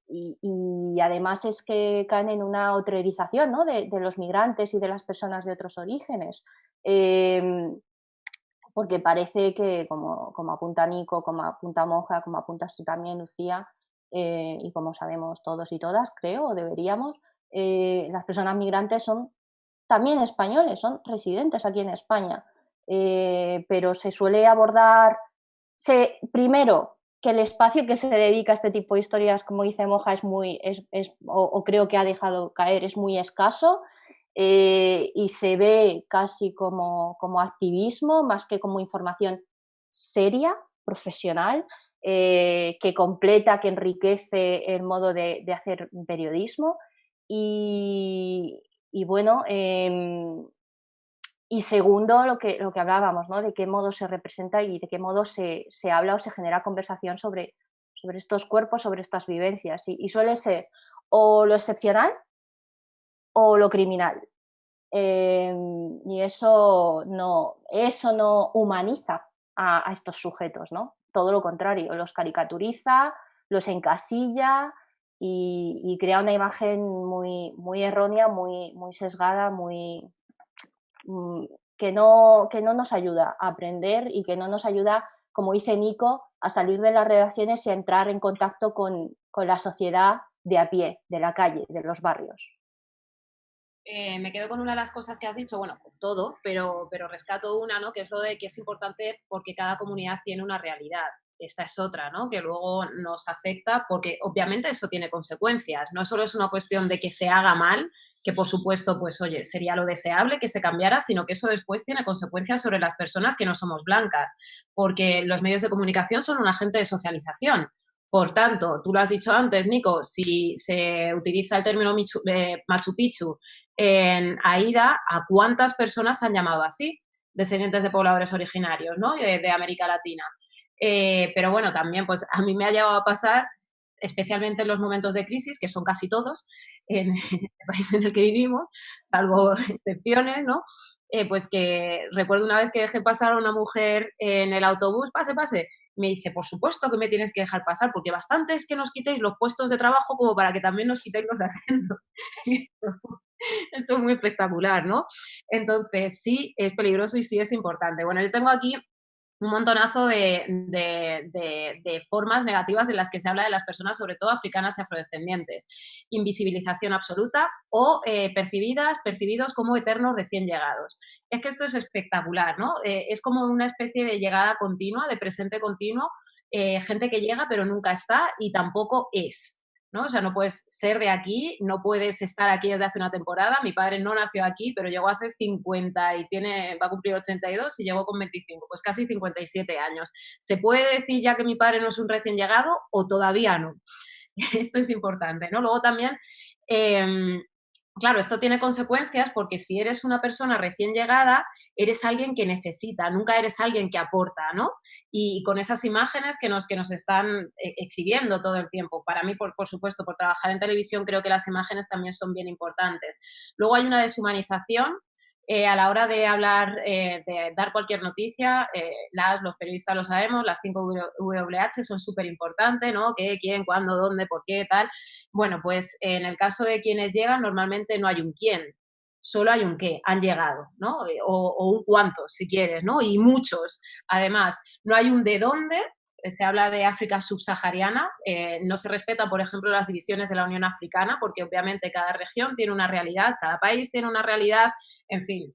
Speaker 4: además es que caen en una autorización, ¿no?, de los migrantes y de las personas de otros orígenes. Porque parece que, como apunta Nico, como apunta Moja, como apuntas tú también, Lucía, y como sabemos todos y todas, creo, o deberíamos, las personas migrantes son también españoles, son residentes aquí en España, pero se suele abordar, primero, que el espacio que se dedica a este tipo de historias, como dice Moja, o creo que ha dejado caer, es muy escaso, y se ve casi como activismo más que como información seria, profesional, que completa, que enriquece el modo de hacer periodismo. Y bueno, y segundo, lo que hablábamos, ¿no?, de qué modo se representa y de qué modo se habla o se genera conversación sobre estos cuerpos, sobre estas vivencias. Y suele ser o lo excepcional o lo criminal. Y eso no humaniza a estos sujetos, ¿no? Todo lo contrario, los caricaturiza, los encasilla y crea una imagen muy, muy errónea, muy, muy sesgada, que no nos ayuda a aprender y que no nos ayuda como dice Nico, a salir de las redacciones y a entrar en contacto con la sociedad de a pie, de la calle, de los barrios.
Speaker 2: Me quedo con una de las cosas que has dicho, bueno, con todo, pero rescato una, ¿no? Que es lo de que es importante porque cada comunidad tiene una realidad. Esta es otra, ¿no? Que luego nos afecta porque obviamente eso tiene consecuencias. No solo es una cuestión de que se haga mal, que por supuesto, pues oye, sería lo deseable que se cambiara, sino que eso después tiene consecuencias sobre las personas que no somos blancas, porque los medios de comunicación son un agente de socialización. Por tanto, tú lo has dicho antes, Nico, si se utiliza el término Machu Picchu en Aida, ¿a cuántas personas han llamado así? Descendientes de pobladores originarios, ¿no? De América Latina. Pero bueno, también pues a mí me ha llegado a pasar, especialmente en los momentos de crisis, que son casi todos en el país en el que vivimos, salvo excepciones, ¿no? Pues que recuerdo una vez que dejé pasar a una mujer en el autobús, pase, pase. Me dice, por supuesto que me tienes que dejar pasar, porque bastante es que nos quitéis los puestos de trabajo como para que también nos quitéis los asientos. Esto es muy espectacular, ¿no? Entonces, sí es peligroso y sí es importante. Bueno, yo tengo aquí un montonazo de formas negativas en las que se habla de las personas, sobre todo africanas y afrodescendientes. Invisibilización absoluta o percibidos como eternos recién llegados. Es que esto es espectacular, ¿no? Es como una especie de llegada continua, de presente continuo, gente que llega pero nunca está y tampoco es. ¿No? O sea, no puedes ser de aquí, no puedes estar aquí desde hace una temporada. Mi padre no nació aquí, pero llegó hace 50 y va a cumplir 82 y llegó con 25, pues casi 57 años. ¿Se puede decir ya que mi padre no es un recién llegado o todavía no? Esto es importante, ¿no? Luego también, claro, esto tiene consecuencias porque si eres una persona recién llegada, eres alguien que necesita, nunca eres alguien que aporta, ¿no? Y con esas imágenes que nos están exhibiendo todo el tiempo. Para mí, por supuesto, por trabajar en televisión, creo que las imágenes también son bien importantes. Luego hay una deshumanización. A la hora de hablar, de dar cualquier noticia, los periodistas lo sabemos, las 5 WH son súper importantes, ¿no? ¿Qué, quién, cuándo, dónde, por qué, tal? Bueno, pues en el caso de quienes llegan, normalmente no hay un quién, solo hay un qué, han llegado, ¿no? O un cuántos, si quieres, ¿no? Y muchos, además. No hay un de dónde. Se habla de África subsahariana, no se respetan, por ejemplo, las divisiones de la Unión Africana, porque obviamente cada región tiene una realidad, cada país tiene una realidad, en fin,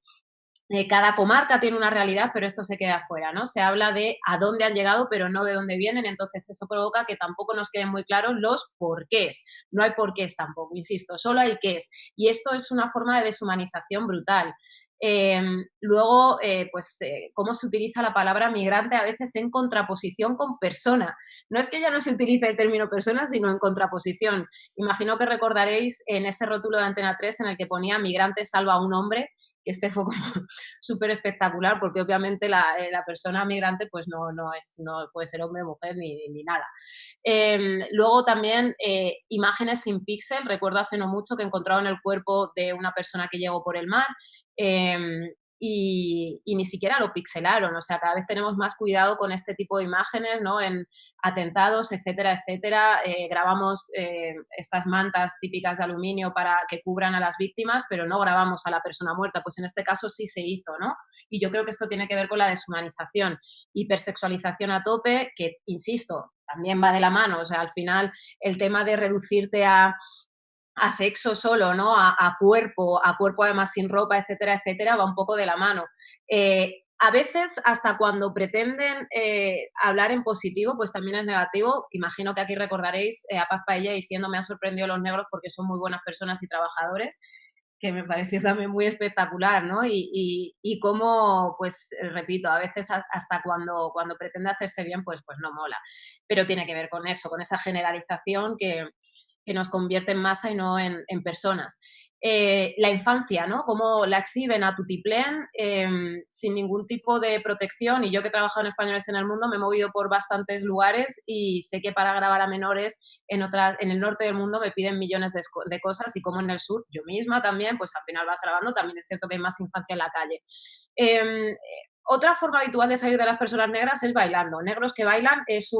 Speaker 2: cada comarca tiene una realidad, pero esto se queda afuera, ¿no? Se habla de a dónde han llegado, pero no de dónde vienen, entonces eso provoca que tampoco nos queden muy claros los porqués. No hay porqués tampoco, insisto, solo hay qués. Y esto es una forma de deshumanización brutal. Luego, cómo se utiliza la palabra migrante a veces en contraposición con persona. No es que ya no se utilice el término persona, sino en contraposición. Imagino que recordaréis en ese rótulo de Antena 3 en el que ponía migrante salva a un hombre, que este fue como súper espectacular porque obviamente la persona migrante pues no puede ser hombre, mujer ni nada. Luego también imágenes sin píxel. Recuerdo hace no mucho que encontraron el cuerpo de una persona que llegó por el mar y ni siquiera lo pixelaron. O sea, cada vez tenemos más cuidado con este tipo de imágenes, ¿no? En atentados, etcétera, etcétera. Grabamos estas mantas típicas de aluminio para que cubran a las víctimas, pero no grabamos a la persona muerta. Pues en este caso sí se hizo, ¿no? Y yo creo que esto tiene que ver con la deshumanización, hipersexualización a tope, que, insisto, también va de la mano. O sea, al final el tema de reducirte a sexo solo, ¿no? A cuerpo además sin ropa, etcétera, etcétera, va un poco de la mano. A veces, hasta cuando pretenden hablar en positivo, pues también es negativo. Imagino que aquí recordaréis a Paz Paella diciendo: me han sorprendido los negros porque son muy buenas personas y trabajadores, que me pareció también muy espectacular, ¿no? Y cómo, pues, repito, a veces hasta cuando pretende hacerse bien, pues no mola. Pero tiene que ver con eso, con esa generalización que nos convierte en masa y no en personas. La infancia, ¿no? Cómo la exhiben a tutiplén, sin ningún tipo de protección. Y yo que he trabajado en Españoles en el Mundo me he movido por bastantes lugares y sé que para grabar a menores en el norte del mundo me piden millones de cosas, y como en el sur, yo misma también, pues al final vas grabando. También es cierto que hay más infancia en la calle. Otra forma habitual de salir de las personas negras es bailando. Negros que bailan es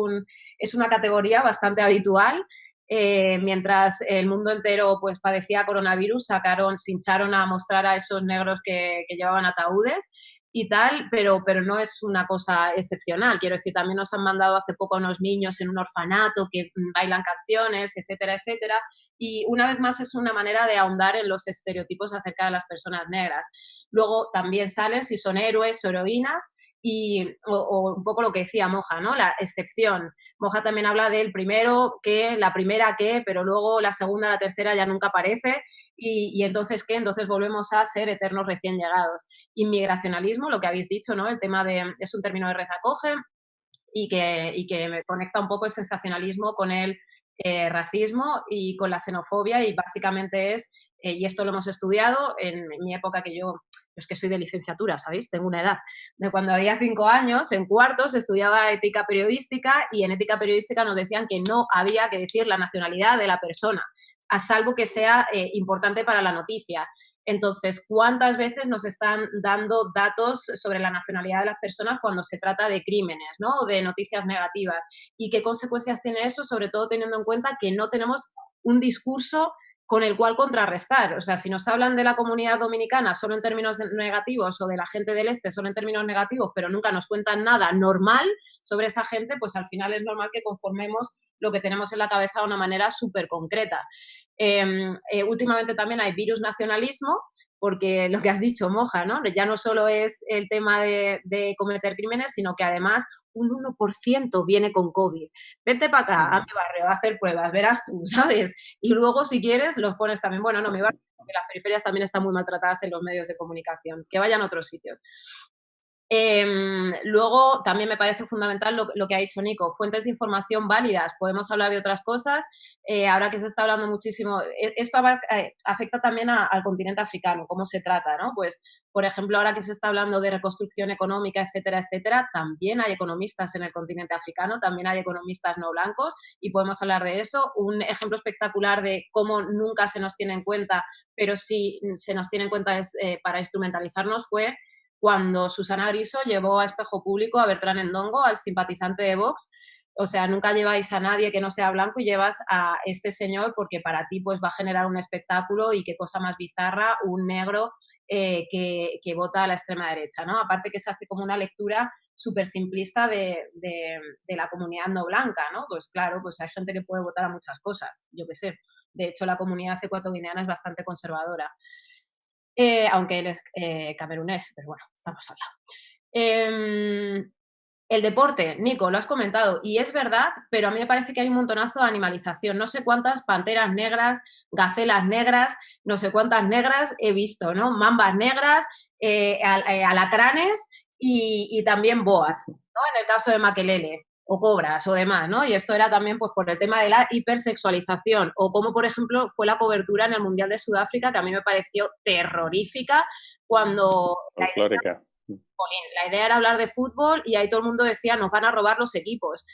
Speaker 2: una categoría bastante habitual. Mientras el mundo entero pues padecía coronavirus, se hincharon a mostrar a esos negros que llevaban ataúdes. y tal, pero no es una cosa excepcional. Quiero decir, también nos han mandado hace poco a unos niños en un orfanato que bailan canciones, etcétera, etcétera. Y una vez más es una manera de ahondar en los estereotipos acerca de las personas negras. Luego también salen si son héroes o heroínas, o un poco lo que decía Moja, ¿no? La excepción. Moja también habla del primero que, la primera que, pero luego la segunda, la tercera ya nunca aparece, y entonces ¿qué? Entonces volvemos a ser eternos recién llegados. Inmigracionalismo, lo que habéis dicho, ¿no? El tema de, es un término de rezacoge y que me conecta un poco el sensacionalismo con el racismo y con la xenofobia, y básicamente es, y esto lo hemos estudiado en mi época, que yo es que soy de licenciatura, ¿sabéis? Tengo una edad. De cuando había 5 años, en cuartos, estudiaba ética periodística, y en ética periodística nos decían que no había que decir la nacionalidad de la persona, a salvo que sea importante para la noticia. Entonces, ¿cuántas veces nos están dando datos sobre la nacionalidad de las personas cuando se trata de crímenes, ¿no? O de noticias negativas? ¿Y qué consecuencias tiene eso? Sobre todo teniendo en cuenta que no tenemos un discurso con el cual contrarrestar. O sea, si nos hablan de la comunidad dominicana solo en términos negativos, o de la gente del este solo en términos negativos, pero nunca nos cuentan nada normal sobre esa gente, pues al final es normal que conformemos lo que tenemos en la cabeza de una manera súper concreta. Últimamente también hay virus nacionalismo, porque lo que has dicho, Moja, ¿no? Ya no solo es el tema de cometer crímenes, sino que además un 1% viene con COVID. Vente para acá, a mi barrio, a hacer pruebas, verás tú, ¿sabes? Y luego, si quieres, los pones también. Bueno, no, mi barrio, porque las periferias también están muy maltratadas en los medios de comunicación, que vayan a otros sitios. Luego, también me parece fundamental lo que ha dicho Nico, fuentes de información válidas. Podemos hablar de otras cosas. Ahora que se está hablando muchísimo, esto afecta también al continente africano, cómo se trata, ¿no? Pues, por ejemplo, ahora que se está hablando de reconstrucción económica, etcétera, etcétera, también hay economistas en el continente africano, también hay economistas no blancos, y podemos hablar de eso. Un ejemplo espectacular de cómo nunca se nos tiene en cuenta, pero sí se nos tiene en cuenta para instrumentalizarnos, fue cuando Susana Griso llevó a espejo público a Bertrán Endongo, al simpatizante de Vox. O sea, nunca lleváis a nadie que no sea blanco y llevas a este señor porque para ti pues va a generar un espectáculo, y qué cosa más bizarra, un negro que vota a la extrema derecha, ¿no? Aparte que se hace como una lectura súper simplista de la comunidad no blanca, ¿no? Pues claro, pues hay gente que puede votar a muchas cosas, yo qué sé. De hecho, la comunidad ecuatoguineana es bastante conservadora. Aunque él es camerunés, pero bueno, estamos al lado. El deporte, Nico, lo has comentado, y es verdad, pero a mí me parece que hay un montonazo de animalización. No sé cuántas panteras negras, gacelas negras, no sé cuántas negras he visto, ¿no? Mambas negras, alacranes y también boas, ¿no? En el caso de Makelele, o cobras o demás, ¿no? Y esto era también pues por el tema de la hipersexualización, o como por ejemplo fue la cobertura en el Mundial de Sudáfrica, que a mí me pareció terrorífica cuando la idea era hablar de fútbol y ahí todo el mundo decía nos van a robar los equipos.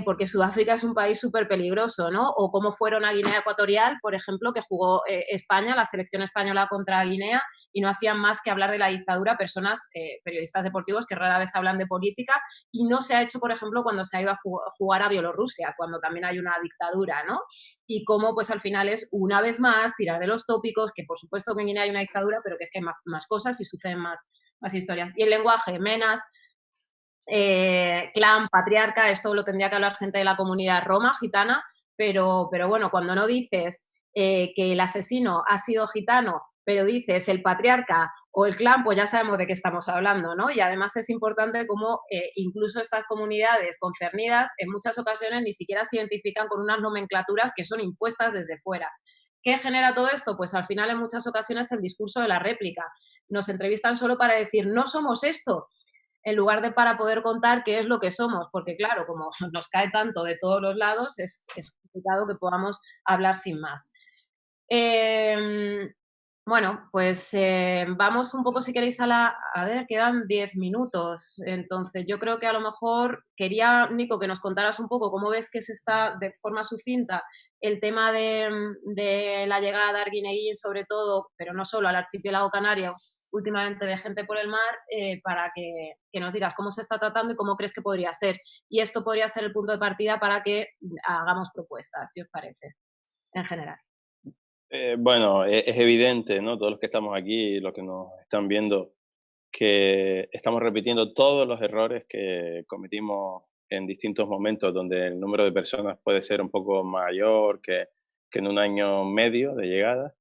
Speaker 2: Porque Sudáfrica es un país súper peligroso, ¿no? O como fueron a Guinea Ecuatorial, por ejemplo, que jugó España, la selección española contra Guinea, y no hacían más que hablar de la dictadura personas, periodistas deportivos que rara vez hablan de política, y no se ha hecho, por ejemplo, cuando se ha ido a jugar a Bielorrusia, cuando también hay una dictadura, ¿no? Y cómo, pues al final es, una vez más, tirar de los tópicos, que por supuesto que en Guinea hay una dictadura, pero que es que hay más cosas y suceden más historias. Y el lenguaje, menas, clan, patriarca, esto lo tendría que hablar gente de la comunidad roma, gitana, pero bueno, cuando no dices que el asesino ha sido gitano, pero dices el patriarca o el clan, pues ya sabemos de qué estamos hablando, ¿no? Y además es importante cómo incluso estas comunidades concernidas en muchas ocasiones ni siquiera se identifican con unas nomenclaturas que son impuestas desde fuera. ¿Qué genera todo esto? Pues al final en muchas ocasiones el discurso de la réplica. Nos entrevistan solo para decir, no somos esto, en lugar de para poder contar qué es lo que somos, porque claro, como nos cae tanto de todos los lados, es complicado que podamos hablar sin más. Bueno, pues vamos un poco, si queréis, a ver, quedan 10 minutos, entonces yo creo que a lo mejor quería, Nico, que nos contaras un poco cómo ves que se está, de forma sucinta, el tema de la llegada de Arguineguín, sobre todo, pero no solo, al archipiélago canario, últimamente de gente por el mar, para que nos digas cómo se está tratando y cómo crees que podría ser. Y esto podría ser el punto de partida para que hagamos propuestas, si os parece, en general.
Speaker 5: Bueno, es evidente, ¿no? Todos los que estamos aquí, los que nos están viendo, que estamos repitiendo todos los errores que cometimos en distintos momentos donde el número de personas puede ser un poco mayor que en un año medio de llegada.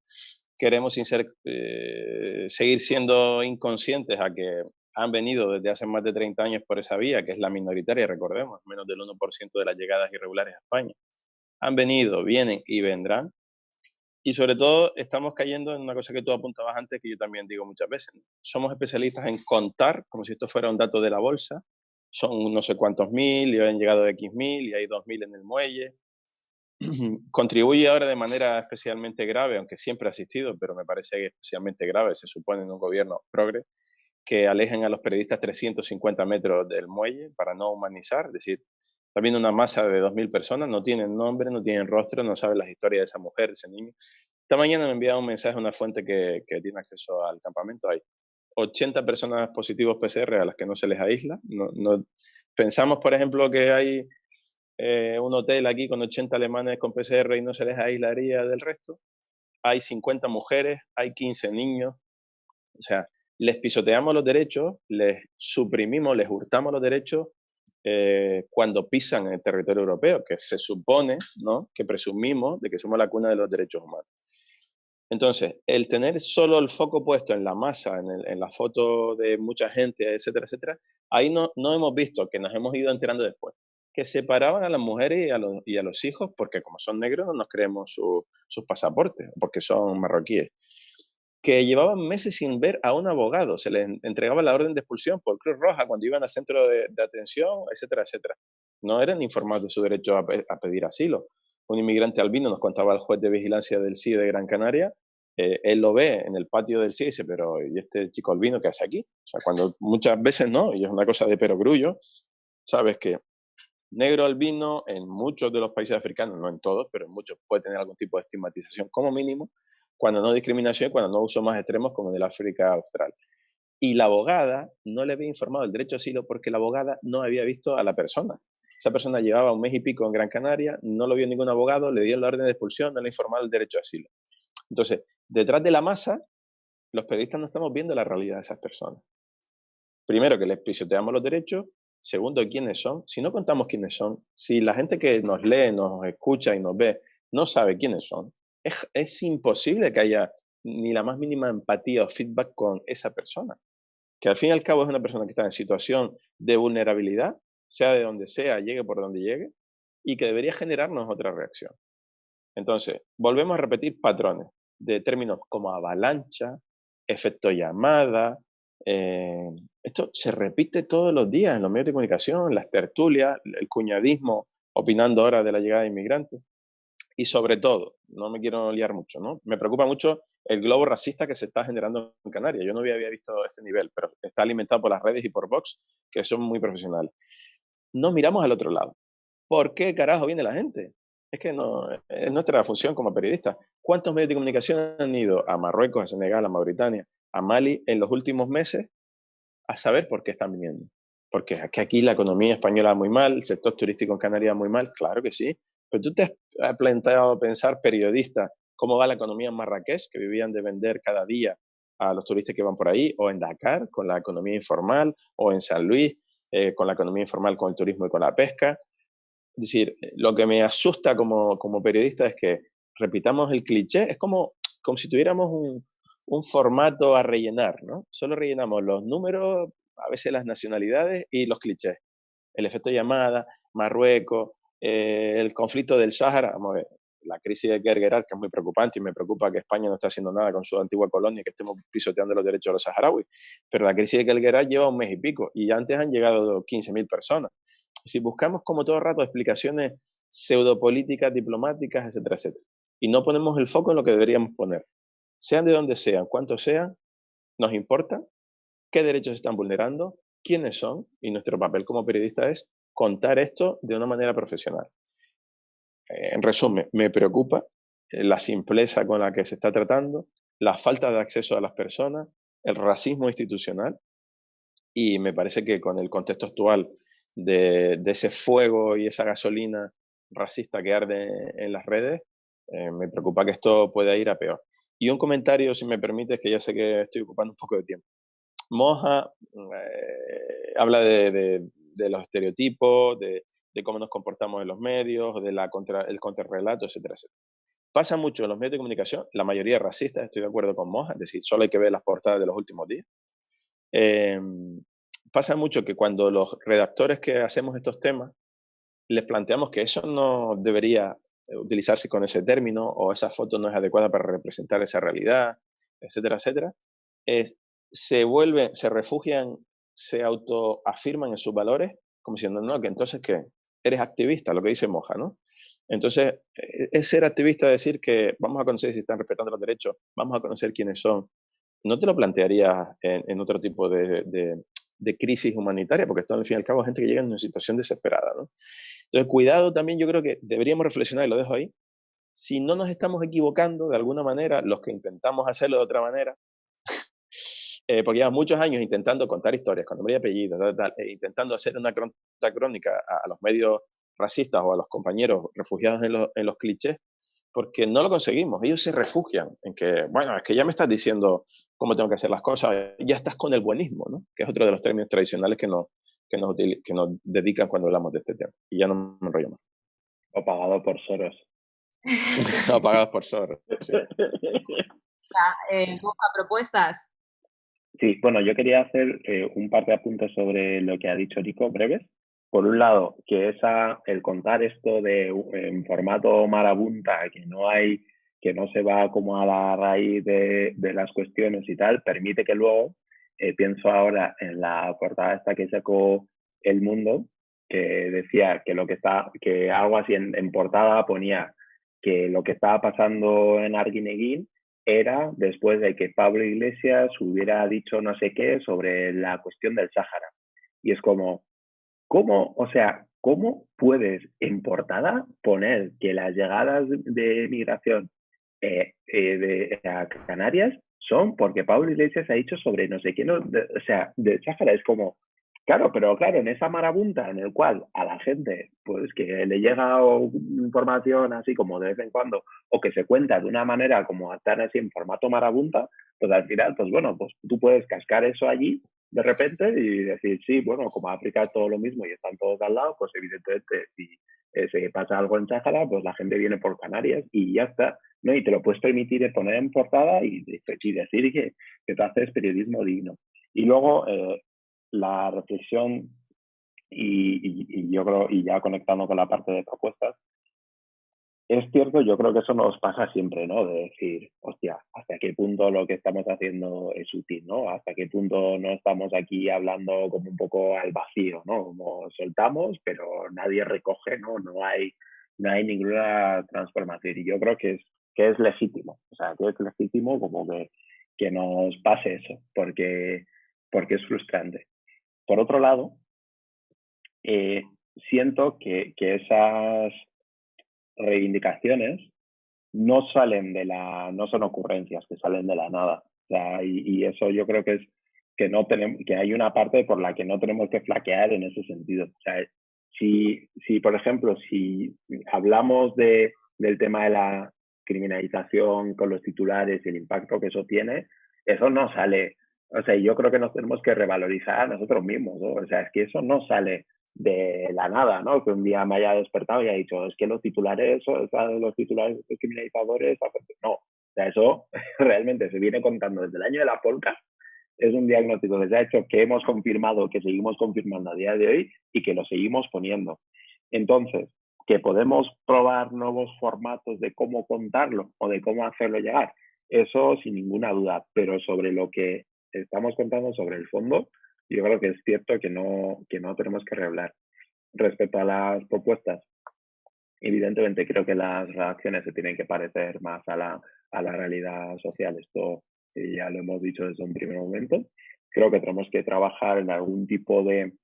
Speaker 5: Queremos seguir siendo inconscientes a que han venido desde hace más de 30 años por esa vía, que es la minoritaria, recordemos, menos del 1% de las llegadas irregulares a España. Han venido, vienen y vendrán. Y sobre todo estamos cayendo en una cosa que tú apuntabas antes, que yo también digo muchas veces. Somos especialistas en contar, como si esto fuera un dato de la bolsa. Son no sé cuántos mil, y han llegado de X mil, y hay 2000 en el muelle. Contribuye ahora de manera especialmente grave, aunque siempre ha existido, pero me parece especialmente grave, se supone en un gobierno progre, que alejen a los periodistas 350 metros del muelle para no humanizar. Es decir, está viendo una masa de 2000 personas, no tienen nombre, no tienen rostro, no saben las historias de esa mujer, de ese niño. Esta mañana me enviaba un mensaje a una fuente que tiene acceso al campamento. Hay 80 personas positivos PCR a las que no se les aísla. Pensamos, por ejemplo, que hay un hotel aquí con 80 alemanes con PCR y no se les aislaría del resto. Hay 50 mujeres, hay 15 niños. O sea, les pisoteamos los derechos, les suprimimos, les hurtamos los derechos cuando pisan en el territorio europeo, que se supone, ¿no?, que presumimos de que somos la cuna de los derechos humanos. Entonces, el tener solo el foco puesto en la masa, en la foto de mucha gente, etcétera, etcétera, ahí no hemos visto, que nos hemos ido enterando después, que separaban a las mujeres y a los hijos porque como son negros no nos creemos sus pasaportes, porque son marroquíes. Que llevaban meses sin ver a un abogado, se les entregaba la orden de expulsión por Cruz Roja cuando iban al centro de atención, etcétera, etcétera. No eran informados de su derecho a pedir asilo. Un inmigrante albino, nos contaba el juez de vigilancia del CIE de Gran Canaria, él lo ve en el patio del CIE y dice, pero ¿y este chico albino qué hace aquí? O sea, cuando muchas veces no, y es una cosa de perogrullo, sabes que negro albino en muchos de los países africanos, no en todos, pero en muchos puede tener algún tipo de estigmatización como mínimo, cuando no discriminación, cuando no uso más extremos como en el África Austral. Y la abogada no le había informado del derecho a asilo porque la abogada no había visto a la persona. Esa persona llevaba un mes y pico en Gran Canaria, no lo vio ningún abogado, le dieron la orden de expulsión, no le informaron del derecho a asilo. Entonces, detrás de la masa, los periodistas no estamos viendo la realidad de esas personas. Primero, que les pisoteamos los derechos. Segundo, quiénes son. Si no contamos quiénes son, si la gente que nos lee, nos escucha y nos ve no sabe quiénes son, es imposible que haya ni la más mínima empatía o feedback con esa persona. Que al fin y al cabo es una persona que está en situación de vulnerabilidad, sea de donde sea, llegue por donde llegue, y que debería generarnos otra reacción. Entonces, volvemos a repetir patrones de términos como avalancha, efecto llamada. Esto se repite todos los días en los medios de comunicación, en las tertulias, el cuñadismo opinando ahora de la llegada de inmigrantes. Y sobre todo, no me quiero liar mucho, ¿no? Me preocupa mucho el globo racista que se está generando en Canarias. Yo no había visto este nivel, pero está alimentado por las redes y por Vox, que son muy profesionales. No miramos al otro lado. ¿Por qué carajo viene la gente? Es que no, es nuestra función como periodistas. ¿Cuántos medios de comunicación han ido a Marruecos, a Senegal, a Mauritania, a Mali en los últimos meses a saber por qué están viniendo? Porque aquí la economía española va muy mal, el sector turístico en Canarias muy mal, claro que sí. Pero tú te has planteado pensar, periodista, cómo va la economía en Marrakech, que vivían de vender cada día a los turistas que van por ahí, o en Dakar, con la economía informal, o en San Luis, con la economía informal, con el turismo y con la pesca. Es decir, lo que me asusta como periodista es que repitamos el cliché, es como si tuviéramos un formato a rellenar, ¿no? Solo rellenamos los números, a veces las nacionalidades y los clichés. El efecto llamada, Marruecos, el conflicto del Sáhara, vamos a ver, la crisis de Guerguerat, que es muy preocupante y me preocupa que España no esté haciendo nada con su antigua colonia y que estemos pisoteando los derechos de los saharauis, pero la crisis de Guerguerat lleva un mes y pico y antes han llegado 15.000 personas. Si buscamos como todo el rato explicaciones pseudopolíticas, diplomáticas, etcétera, etcétera, y no ponemos el foco en lo que deberíamos poner, sean de donde sean, cuántos sean, nos importa qué derechos se están vulnerando, quiénes son, y nuestro papel como periodista es contar esto de una manera profesional. En resumen, me preocupa la simpleza con la que se está tratando, la falta de acceso a las personas, el racismo institucional, y me parece que con el contexto actual de ese fuego y esa gasolina racista que arde en las redes, me preocupa que esto pueda ir a peor. Y un comentario, si me permites, que ya sé que estoy ocupando un poco de tiempo. Moja habla de los estereotipos, de cómo nos comportamos en los medios, el contrarrelato, etcétera, etcétera. Pasa mucho en los medios de comunicación, la mayoría racistas, estoy de acuerdo con Moja, es decir, solo hay que ver las portadas de los últimos días. Pasa mucho que cuando los redactores que hacemos estos temas les planteamos que eso no debería utilizarse con ese término o esa foto no es adecuada para representar esa realidad, etcétera, etcétera, se refugian, se autoafirman en sus valores como diciendo, no, que entonces, ¿qué? Eres activista, lo que dice Moja, ¿no? Entonces, es ser activista decir que vamos a conocer si están respetando los derechos, vamos a conocer quiénes son. No te lo plantearías en otro tipo de crisis humanitaria, porque esto al fin y al cabo es gente que llega en una situación desesperada, ¿no? Entonces, cuidado también, yo creo que deberíamos reflexionar, y lo dejo ahí, si no nos estamos equivocando de alguna manera, los que intentamos hacerlo de otra manera, porque llevamos muchos años intentando contar historias con nombre y apellido, intentando hacer una crónica a los medios racistas o a los compañeros refugiados en los clichés, porque no lo conseguimos. Ellos se refugian en que, bueno, es que ya me estás diciendo cómo tengo que hacer las cosas, ya estás con el buenismo, ¿no? Que es otro de los términos tradicionales que nos dedican cuando hablamos de este tema. Y ya no me enrollo más.
Speaker 3: O pagado por Soros.
Speaker 5: No, pagados por Soros. Sí.
Speaker 2: Moja, propuestas.
Speaker 3: Sí, bueno, yo quería hacer un par de apuntes sobre lo que ha dicho Nico, breves. Por un lado, que el contar esto en formato marabunta, que no se va como a la raíz de las cuestiones y tal, permite que luego, pienso ahora en la portada esta que sacó El Mundo, que decía que algo así en portada ponía que lo que estaba pasando en Arguineguín era después de que Pablo Iglesias hubiera dicho no sé qué sobre la cuestión del Sáhara. Y es como, ¿cómo puedes en portada poner que las llegadas de migración a Canarias son porque Pablo Iglesias ha dicho sobre no sé qué, del Sáhara? Es como, claro, pero claro, en esa marabunta en el cual a la gente, pues que le llega información así como de vez en cuando, o que se cuenta de una manera como tan así en formato marabunta, pues al final, pues bueno, pues tú puedes cascar eso allí de repente y decir, sí, bueno, como África es todo lo mismo y están todos al lado, pues evidentemente si se pasa algo en Sáhara, pues la gente viene por Canarias y ya está, ¿no? Y te lo puedes permitir poner en portada y decir que tú haces periodismo digno. Y luego la reflexión y yo creo, y ya conectando con la parte de propuestas, es cierto, yo creo que eso nos pasa siempre, ¿no? De decir, hostia, ¿hasta qué punto lo que estamos haciendo es útil, ¿no? ¿Hasta qué punto no estamos aquí hablando como un poco al vacío, ¿no? Como soltamos, pero nadie recoge, ¿no? No hay ninguna transformación. Y yo creo que es legítimo, o sea, que es legítimo como que nos pase eso, porque es frustrante. Por otro lado, siento que esas reivindicaciones no son ocurrencias que salen de la nada. O sea, y eso yo creo que es que hay una parte por la que no tenemos que flaquear en ese sentido. O sea, si por ejemplo, si hablamos del tema de la criminalización con los titulares y el impacto que eso tiene, eso no sale. O sea, yo creo que nos tenemos que revalorizar a nosotros mismos, ¿no? O sea, es que eso no sale de la nada, ¿no? Que un día me haya despertado y haya dicho, es que los titulares los criminalizadores, no. O sea, eso realmente se viene contando desde el año de la polca. Es un diagnóstico que se ha hecho, que hemos confirmado, que seguimos confirmando a día de hoy y que lo seguimos poniendo. Entonces, que podemos probar nuevos formatos de cómo contarlo o de cómo hacerlo llegar, eso sin ninguna duda, pero sobre lo que estamos contando, sobre el fondo, yo creo que es cierto que no tenemos que revelar. Respecto a las propuestas, evidentemente creo que las redacciones se tienen que parecer más a la realidad social. Esto ya lo hemos dicho desde un primer momento. Creo que tenemos que trabajar en algún tipo de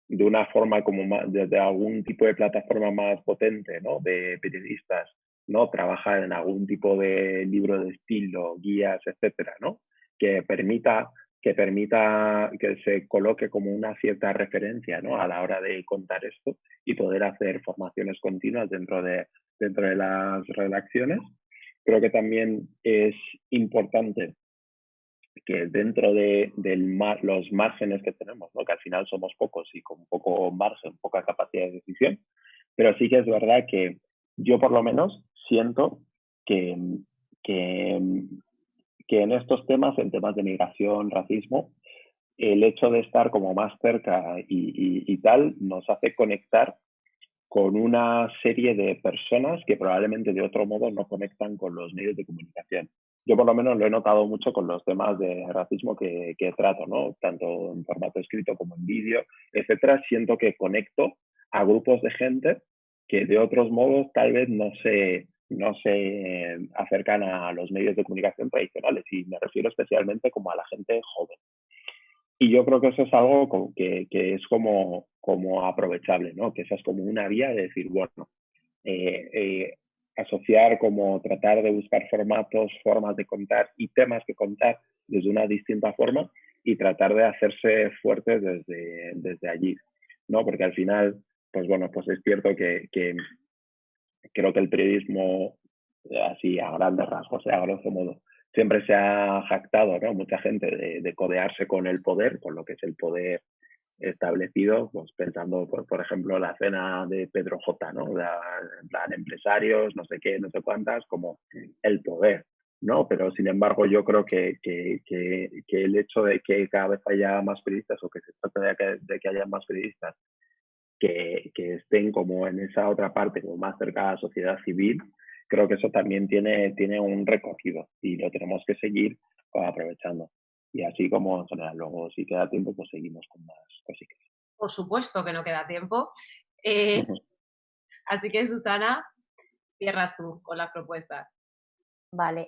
Speaker 3: una forma como desde algún tipo de plataforma más potente, ¿no? De periodistas, ¿no? Trabajar en algún tipo de libro de estilo, guías, etcétera, ¿no? Que permita que se coloque como una cierta referencia, ¿no? A la hora de contar esto y poder hacer formaciones continuas dentro de las redacciones. Creo que también es importante que dentro de los márgenes que tenemos, ¿no? Que al final somos pocos y con poco margen, poca capacidad de decisión, pero sí que es verdad que yo por lo menos siento que, que, que en estos temas, en temas de migración, racismo, el hecho de estar como más cerca y tal nos hace conectar con una serie de personas que probablemente de otro modo no conectan con los medios de comunicación. Yo por lo menos lo he notado mucho con los temas de racismo que trato, ¿no? Tanto en formato escrito como en vídeo, etcétera. Siento que conecto a grupos de gente que de otros modos tal vez no se acercan a los medios de comunicación tradicionales, y me refiero especialmente como a la gente joven. Y yo creo que eso es algo que es como aprovechable, ¿no? Que esa es como una vía de decir, bueno, asociar, como tratar de buscar formatos, formas de contar y temas que contar desde una distinta forma, y tratar de hacerse fuertes desde allí, ¿no? Porque al final, pues bueno, pues es cierto que creo que el periodismo, así a grandes rasgos, a grosso modo, siempre se ha jactado, ¿no? Mucha gente de codearse con el poder, con lo que es el poder establecido, pues pensando, por ejemplo, la cena de Pedro J, ¿no? En plan, empresarios, no sé qué, no sé cuántas, como el poder, ¿no? Pero sin embargo, yo creo que el hecho de que cada vez haya más periodistas, o que se trate de que haya más periodistas que estén como en esa otra parte, como más cerca a la sociedad civil, creo que eso también tiene un recorrido y lo tenemos que seguir aprovechando. Y así como en general, luego si queda tiempo, pues seguimos con más cositas.
Speaker 2: Por supuesto que no queda tiempo. Así que, Susana, cierras tú con las propuestas.
Speaker 4: Vale.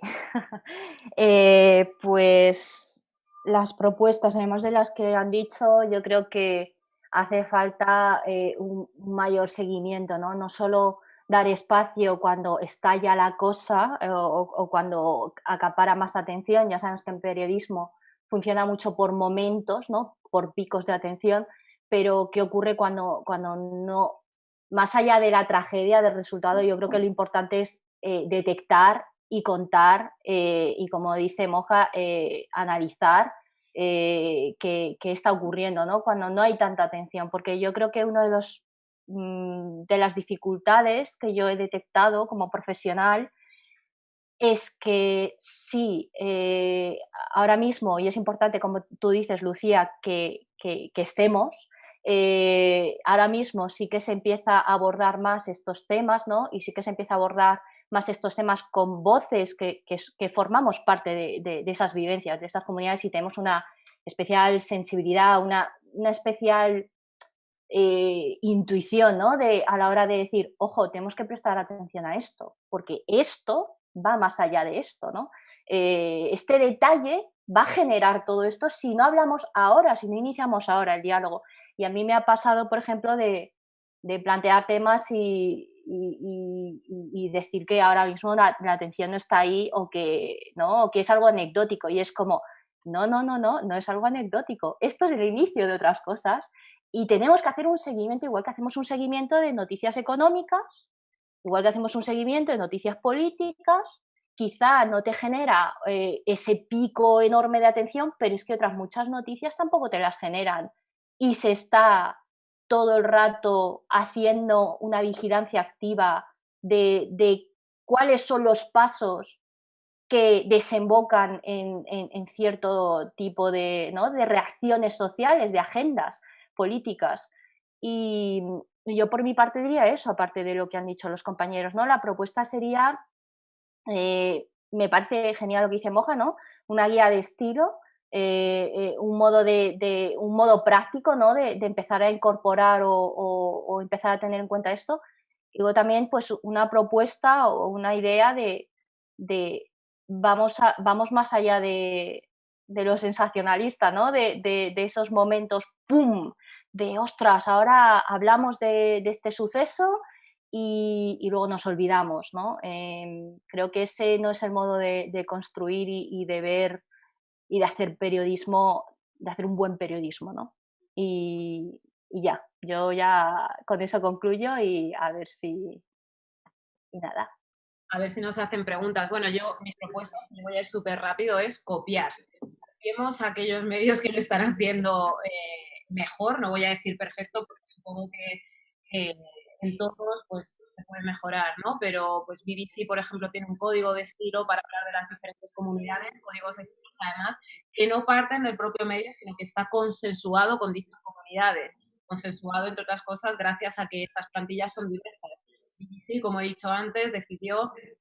Speaker 4: Pues las propuestas, además de las que han dicho, yo creo que hace falta un mayor seguimiento, ¿no? No solo dar espacio cuando estalla la cosa o cuando acapara más atención. Ya sabemos que en periodismo funciona mucho por momentos, ¿no? Por picos de atención, pero ¿qué ocurre cuando no? Más allá de la tragedia del resultado, yo creo que lo importante es detectar y contar y, como dice Moja, analizar qué está ocurriendo, ¿no? Cuando no hay tanta atención, porque yo creo que uno de las dificultades que yo he detectado como profesional es que sí, ahora mismo, y es importante, como tú dices, Lucía, que estemos, ahora mismo sí que se empieza a abordar más estos temas, ¿no? Y sí que se empieza a abordar más estos temas con voces que formamos parte de esas vivencias, de esas comunidades, y tenemos una especial sensibilidad, una especial intuición, ¿no? A la hora de decir, ojo, tenemos que prestar atención a esto, porque esto va más allá de esto, ¿no? Este detalle va a generar todo esto si no hablamos ahora, si no iniciamos ahora el diálogo. Y a mí me ha pasado, por ejemplo, de plantear temas y decir que ahora mismo la atención no está ahí, o que, ¿no? O que es algo anecdótico, y es como, no es algo anecdótico. Esto es el inicio de otras cosas. Y tenemos que hacer un seguimiento, igual que hacemos un seguimiento de noticias económicas, igual que hacemos un seguimiento de noticias políticas. Quizá no te genera ese pico enorme de atención, pero es que otras muchas noticias tampoco te las generan. Y se está todo el rato haciendo una vigilancia activa de cuáles son los pasos que desembocan en cierto tipo de, ¿no? de reacciones sociales, de agendas políticas. Y yo por mi parte diría eso, aparte de lo que han dicho los compañeros, ¿no? La propuesta sería, me parece genial lo que dice Moja, ¿no? Una guía de estilo, un modo práctico, ¿no? De empezar a incorporar o empezar a tener en cuenta esto. Y luego también, pues, una propuesta o una idea de vamos más allá de lo sensacionalista, ¿no? De esos momentos, ¡pum!, de ostras, ahora hablamos de este suceso y luego nos olvidamos, ¿no? Creo que ese no es el modo de construir y de ver y de hacer periodismo, de hacer un buen periodismo, ¿no? Y ya, yo ya con eso concluyo, y a ver si... Y nada.
Speaker 2: A ver si nos hacen preguntas. Bueno, mis propuestas, me voy a ir súper rápido, es copiar. vemos a aquellos medios que lo están haciendo mejor, no voy a decir perfecto, porque supongo que en todos pues se puede mejorar, ¿no? Pero pues BBC, por ejemplo, tiene un código de estilo para hablar de las diferentes comunidades, códigos de estilos además, que no parten del propio medio, sino que está consensuado con dichas comunidades, consensuado, entre otras cosas, gracias a que estas plantillas son diversas. BBC, como he dicho antes, decidió que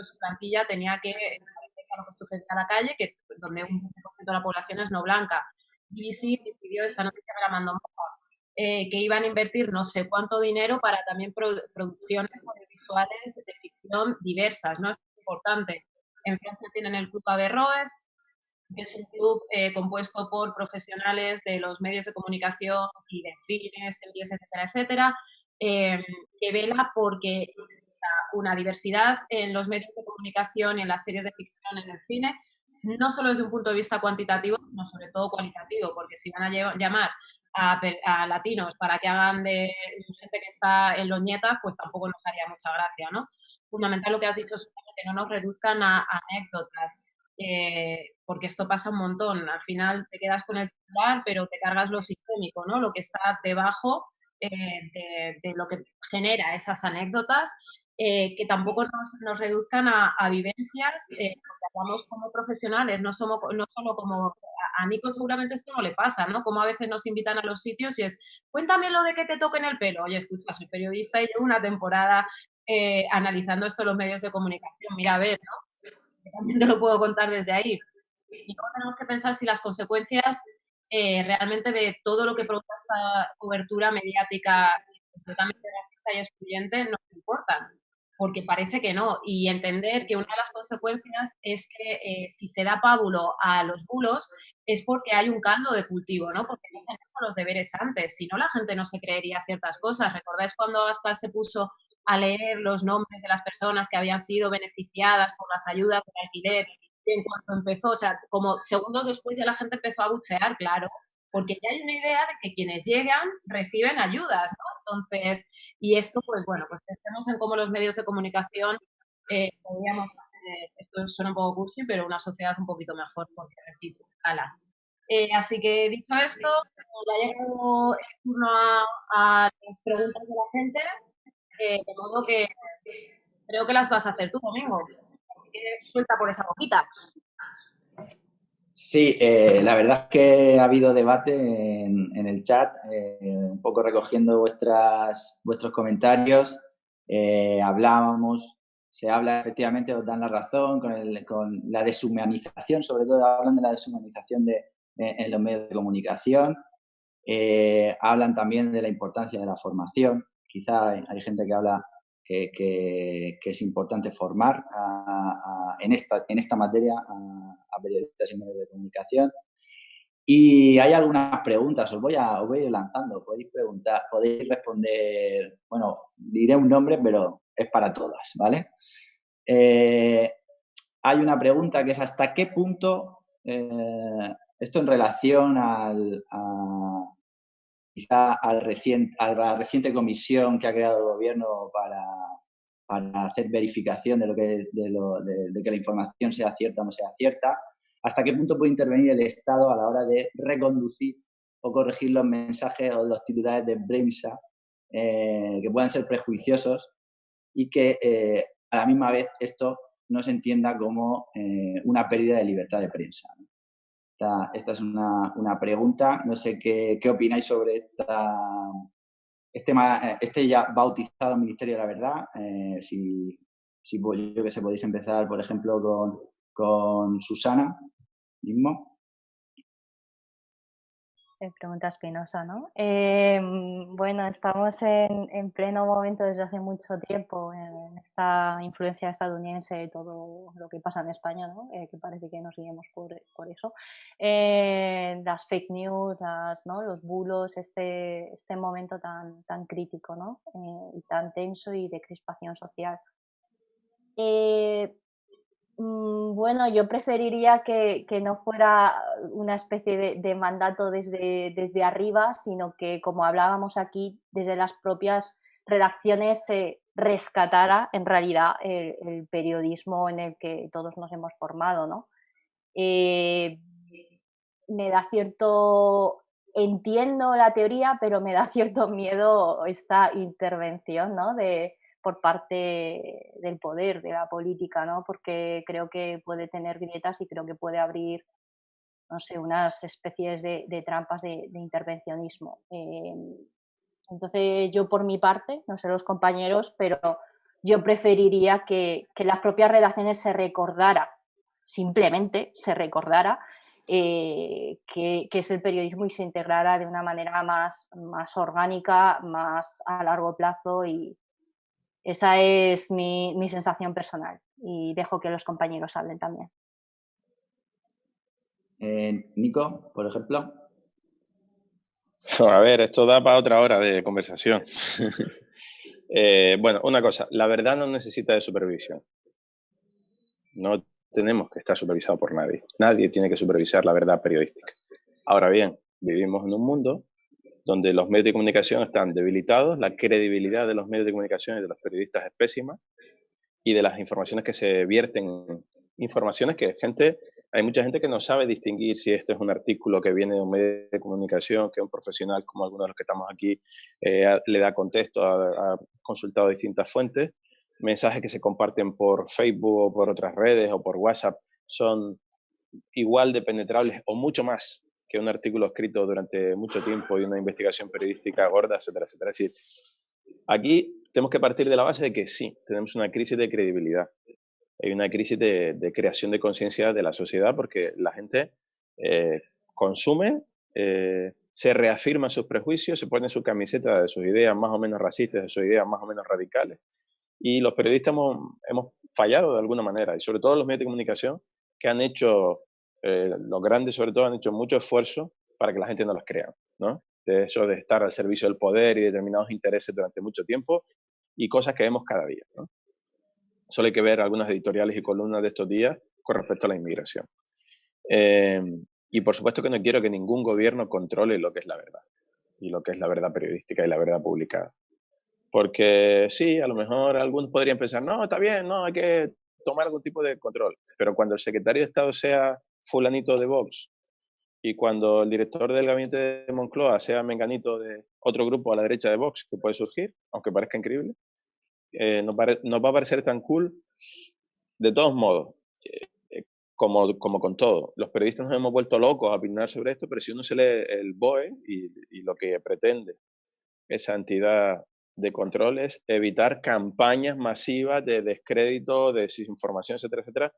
Speaker 2: su plantilla tenía que a lo que sucedía en la calle, que donde un 20% de la población es no blanca. BBC decidió, esta noticia me la mandó que iban a invertir no sé cuánto dinero para también producciones audiovisuales de ficción diversas, ¿no? Es importante. En Francia tienen el Club Averroes, que es un club compuesto por profesionales de los medios de comunicación y de cine, series, etcétera, etcétera, que vela porque exista una diversidad en los medios de comunicación, en las series de ficción, en el cine, no solo desde un punto de vista cuantitativo, sino sobre todo cualitativo, porque si van a llamar a latinos para que hagan de gente que está en Loñeta, pues tampoco nos haría mucha gracia, ¿no? Fundamental lo que has dicho, que no nos reduzcan a anécdotas, porque esto pasa un montón. Al final te quedas con el titular, pero te cargas lo sistémico, ¿no? Lo que está debajo de lo que genera esas anécdotas, que tampoco nos reduzcan a vivencias, porque hablamos como profesionales, no solo como... A Nico seguramente esto no le pasa, ¿no? Como a veces nos invitan a los sitios y es, cuéntame lo de que te toquen el pelo. Oye, escucha, soy periodista y llevo una temporada analizando esto en los medios de comunicación. Mira, a ver, ¿no? También te lo puedo contar desde ahí. Y luego tenemos que pensar si las consecuencias realmente de todo lo que provoca esta cobertura mediática completamente racista y excluyente nos importan, porque parece que no. Y entender que una de las consecuencias es que si se da pábulo a los bulos es porque hay un caldo de cultivo, ¿no? Porque no se han hecho los deberes antes, si no la gente no se creería ciertas cosas. ¿Recordáis cuando Abascal se puso a leer los nombres de las personas que habían sido beneficiadas por las ayudas del alquiler? Y en cuanto empezó, o sea, como segundos después ya la gente empezó a buchear, claro, porque ya hay una idea de que quienes llegan reciben ayudas, ¿no? Entonces, y esto, pues bueno, pues pensemos en cómo los medios de comunicación podríamos hacer, esto suena un poco cursi, pero una sociedad un poquito mejor, porque repito, escala. Así que dicho esto, ya ha llegado el turno a las preguntas de la gente, de modo que creo que las vas a hacer tú, Domingo. Así que suelta por esa boquita.
Speaker 1: Sí, la verdad es que ha habido debate en el chat, un poco recogiendo vuestros comentarios. Se habla efectivamente, os dan la razón con la deshumanización, sobre todo hablan de la deshumanización en los medios de comunicación. Hablan también de la importancia de la formación. Quizá hay gente que habla que es importante formar en esta materia a periodistas y medios de comunicación. Y hay algunas preguntas, os voy a ir lanzando. Podéis responder, bueno, diré un nombre, pero es para todas, ¿vale? Hay una pregunta que es ¿hasta qué punto, esto en relación quizá a la reciente comisión que ha creado el gobierno para hacer verificación de que la información sea cierta o no sea cierta, hasta qué punto puede intervenir el Estado a la hora de reconducir o corregir los mensajes o los titulares de prensa que puedan ser prejuiciosos y que a la misma vez esto no se entienda como una pérdida de libertad de prensa, ¿no? Esta es una pregunta. No sé qué opináis sobre este ya bautizado Ministerio de la Verdad. Yo que sé, podéis empezar, por ejemplo, con Susana mismo.
Speaker 4: Pregunta espinosa, ¿no? Bueno, estamos en pleno momento desde hace mucho tiempo en esta influencia estadounidense, todo lo que pasa en España, ¿no? Que parece que nos guiemos por eso. Las fake news, ¿no? Los bulos, este momento tan crítico, ¿no? Y tan tenso y de crispación social. Bueno, yo preferiría que no fuera una especie de mandato desde arriba, sino que, como hablábamos aquí, desde las propias redacciones se rescatara en realidad el periodismo en el que todos nos hemos formado, ¿no? me da cierto... Entiendo la teoría, pero me da cierto miedo esta intervención, ¿no? Por parte del poder, de la política, ¿no? Porque creo que puede tener grietas y creo que puede abrir, no sé, unas especies de trampas de intervencionismo. Entonces, yo por mi parte, no sé los compañeros, pero yo preferiría que las propias redacciones se recordara, simplemente se recordara, que es el periodismo y se integrara de una manera más orgánica, más a largo plazo, y esa es mi sensación personal, y dejo que los compañeros hablen también.
Speaker 1: Nico, por ejemplo.
Speaker 5: A ver, esto da para otra hora de conversación. Bueno, una cosa, la verdad no necesita de supervisión. No tenemos que estar supervisados por nadie. Nadie tiene que supervisar la verdad periodística. Ahora bien, vivimos en un mundo donde los medios de comunicación están debilitados, la credibilidad de los medios de comunicación y de los periodistas es pésima, y de las informaciones que se vierten, informaciones que hay mucha gente que no sabe distinguir si esto es un artículo que viene de un medio de comunicación, que un profesional como algunos de los que estamos aquí le da contexto, ha consultado distintas fuentes. Mensajes que se comparten por Facebook o por otras redes o por WhatsApp son igual de penetrables o mucho más que un artículo escrito durante mucho tiempo y una investigación periodística gorda, etcétera, etcétera. Es decir, aquí tenemos que partir de la base de que sí, tenemos una crisis de credibilidad. Hay una crisis de creación de conciencia de la sociedad porque la gente consume, se reafirma sus prejuicios, se pone su camiseta de sus ideas más o menos racistas, de sus ideas más o menos radicales. Y los periodistas hemos fallado de alguna manera, y sobre todo los medios de comunicación, que han hecho, los grandes sobre todo, han hecho mucho esfuerzo para que la gente no los crea, ¿no? De eso de estar al servicio del poder y determinados intereses durante mucho tiempo, y cosas que vemos cada día, ¿no? Solo hay que ver algunas editoriales y columnas de estos días con respecto a la inmigración. Y por supuesto que no quiero que ningún gobierno controle lo que es la verdad, y lo que es la verdad periodística y la verdad publicada. Porque sí, a lo mejor algunos podrían pensar, no, está bien, no, hay que tomar algún tipo de control. Pero cuando el secretario de Estado sea fulanito de Vox y cuando el director del gabinete de Moncloa sea menganito de otro grupo a la derecha de Vox, que puede surgir, aunque parezca increíble, nos va a parecer tan cool. De todos modos, como con todo, los periodistas nos hemos vuelto locos a opinar sobre esto, pero si uno se lee el BOE y lo que pretende esa entidad de control es evitar campañas masivas de descrédito, de desinformación, etcétera, etcétera,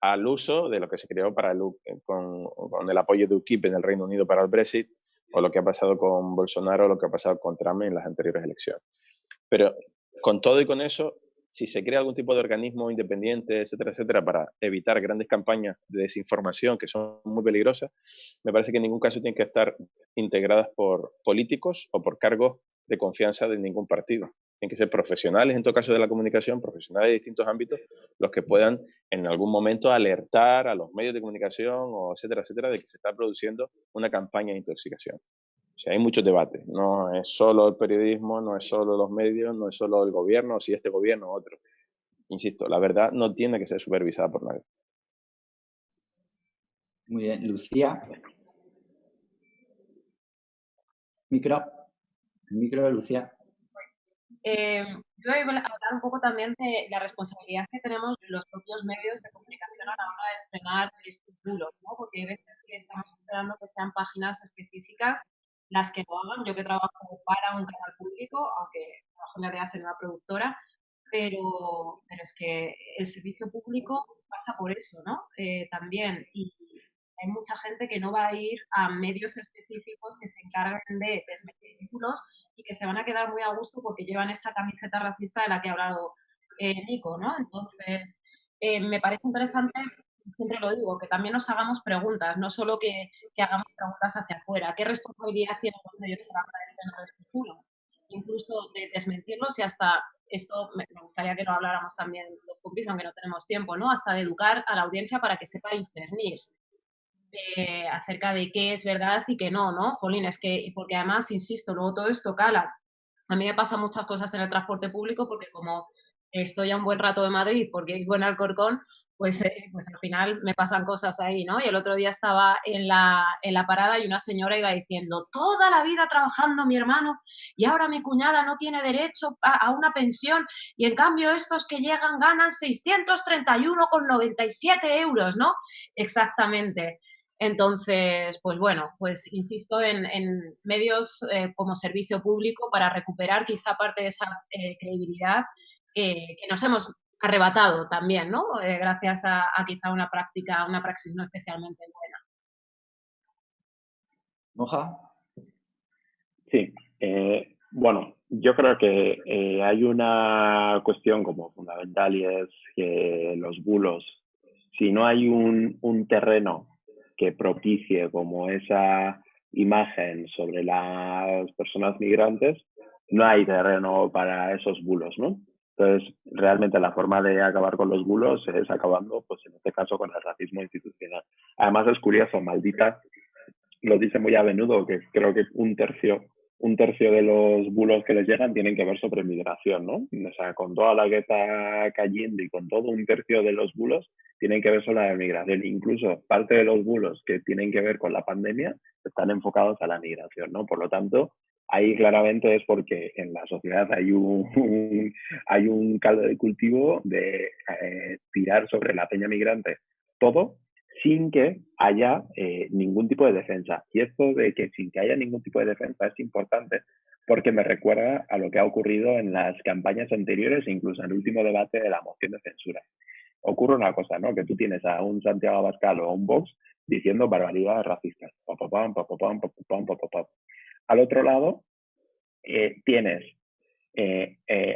Speaker 5: al uso de lo que se creó con el apoyo de UKIP en el Reino Unido para el Brexit, o lo que ha pasado con Bolsonaro, o lo que ha pasado con Trump en las anteriores elecciones. Pero con todo y con eso, si se crea algún tipo de organismo independiente, etcétera, etcétera, para evitar grandes campañas de desinformación que son muy peligrosas, me parece que en ningún caso tienen que estar integradas por políticos o por cargos de confianza de ningún partido. Tienen que ser profesionales, en todo caso de la comunicación, profesionales de distintos ámbitos, los que puedan en algún momento alertar a los medios de comunicación, o etcétera, etcétera, de que se está produciendo una campaña de intoxicación. O sea, hay muchos debates. No es solo el periodismo, no es solo los medios, no es solo el gobierno, si este gobierno o otro. Insisto, la verdad no tiene que ser supervisada por nadie.
Speaker 1: Muy bien. Lucía. Micro de Lucía.
Speaker 2: Yo iba a hablar un poco también de la responsabilidad que tenemos los propios medios de comunicación a la hora de frenar estos bulos, ¿no? Porque hay veces que estamos esperando que sean páginas específicas las que lo hagan. Yo que trabajo para un canal público, aunque trabajo en realidad en una productora, pero es que el servicio público pasa por eso, ¿no? También. Y hay mucha gente que no va a ir a medios específicos que se encarguen de desmentir títulos y que se van a quedar muy a gusto porque llevan esa camiseta racista de la que ha hablado Nico, ¿no? Entonces, me parece interesante, siempre lo digo, que también nos hagamos preguntas, no solo que hagamos preguntas hacia afuera. ¿Qué responsabilidad tienen los medios para frenar los títulos? Incluso de desmentirlos, y hasta esto me gustaría que lo habláramos también los compis, aunque no tenemos tiempo, ¿no? Hasta de educar a la audiencia para que sepa discernir acerca de qué es verdad y qué no, ¿no? Jolín, es que, porque además, insisto, luego todo esto cala. A mí me pasan muchas cosas en el transporte público porque como estoy a un buen rato de Madrid, porque vivo en Alcorcón, pues al final me pasan cosas ahí, ¿no? Y el otro día estaba en la parada y una señora iba diciendo, toda la vida trabajando mi hermano y ahora mi cuñada no tiene derecho a una pensión y en cambio estos que llegan ganan 631,97 euros, ¿no? Exactamente. Entonces, pues bueno, pues insisto en medios como servicio público para recuperar quizá parte de esa credibilidad que nos hemos arrebatado también, ¿no? Gracias a quizá una praxis no especialmente buena.
Speaker 1: ¿Moja?
Speaker 3: Sí, bueno, yo creo que hay una cuestión como fundamental y es que los bulos, si no hay un terreno que propicie como esa imagen sobre las personas migrantes, no hay terreno para esos bulos, ¿no? Entonces, realmente la forma de acabar con los bulos es acabando, pues en este caso, con el racismo institucional. Además, es curioso, Maldita lo dice muy a menudo, que creo que un tercio de los bulos que les llegan tienen que ver sobre migración, ¿no? O sea, con toda la que está cayendo y con todo, un tercio de los bulos tienen que ver sobre la migración. Incluso parte de los bulos que tienen que ver con la pandemia están enfocados a la migración, ¿no? Por lo tanto, ahí claramente es porque en la sociedad hay un caldo de cultivo de tirar sobre la peña migrante todo, sin que haya ningún tipo de defensa. Y esto de que sin que haya ningún tipo de defensa es importante porque me recuerda a lo que ha ocurrido en las campañas anteriores e incluso en el último debate de la moción de censura. Ocurre una cosa, ¿no? Que tú tienes a un Santiago Abascal o a un Vox diciendo barbaridades racistas. Al otro lado tienes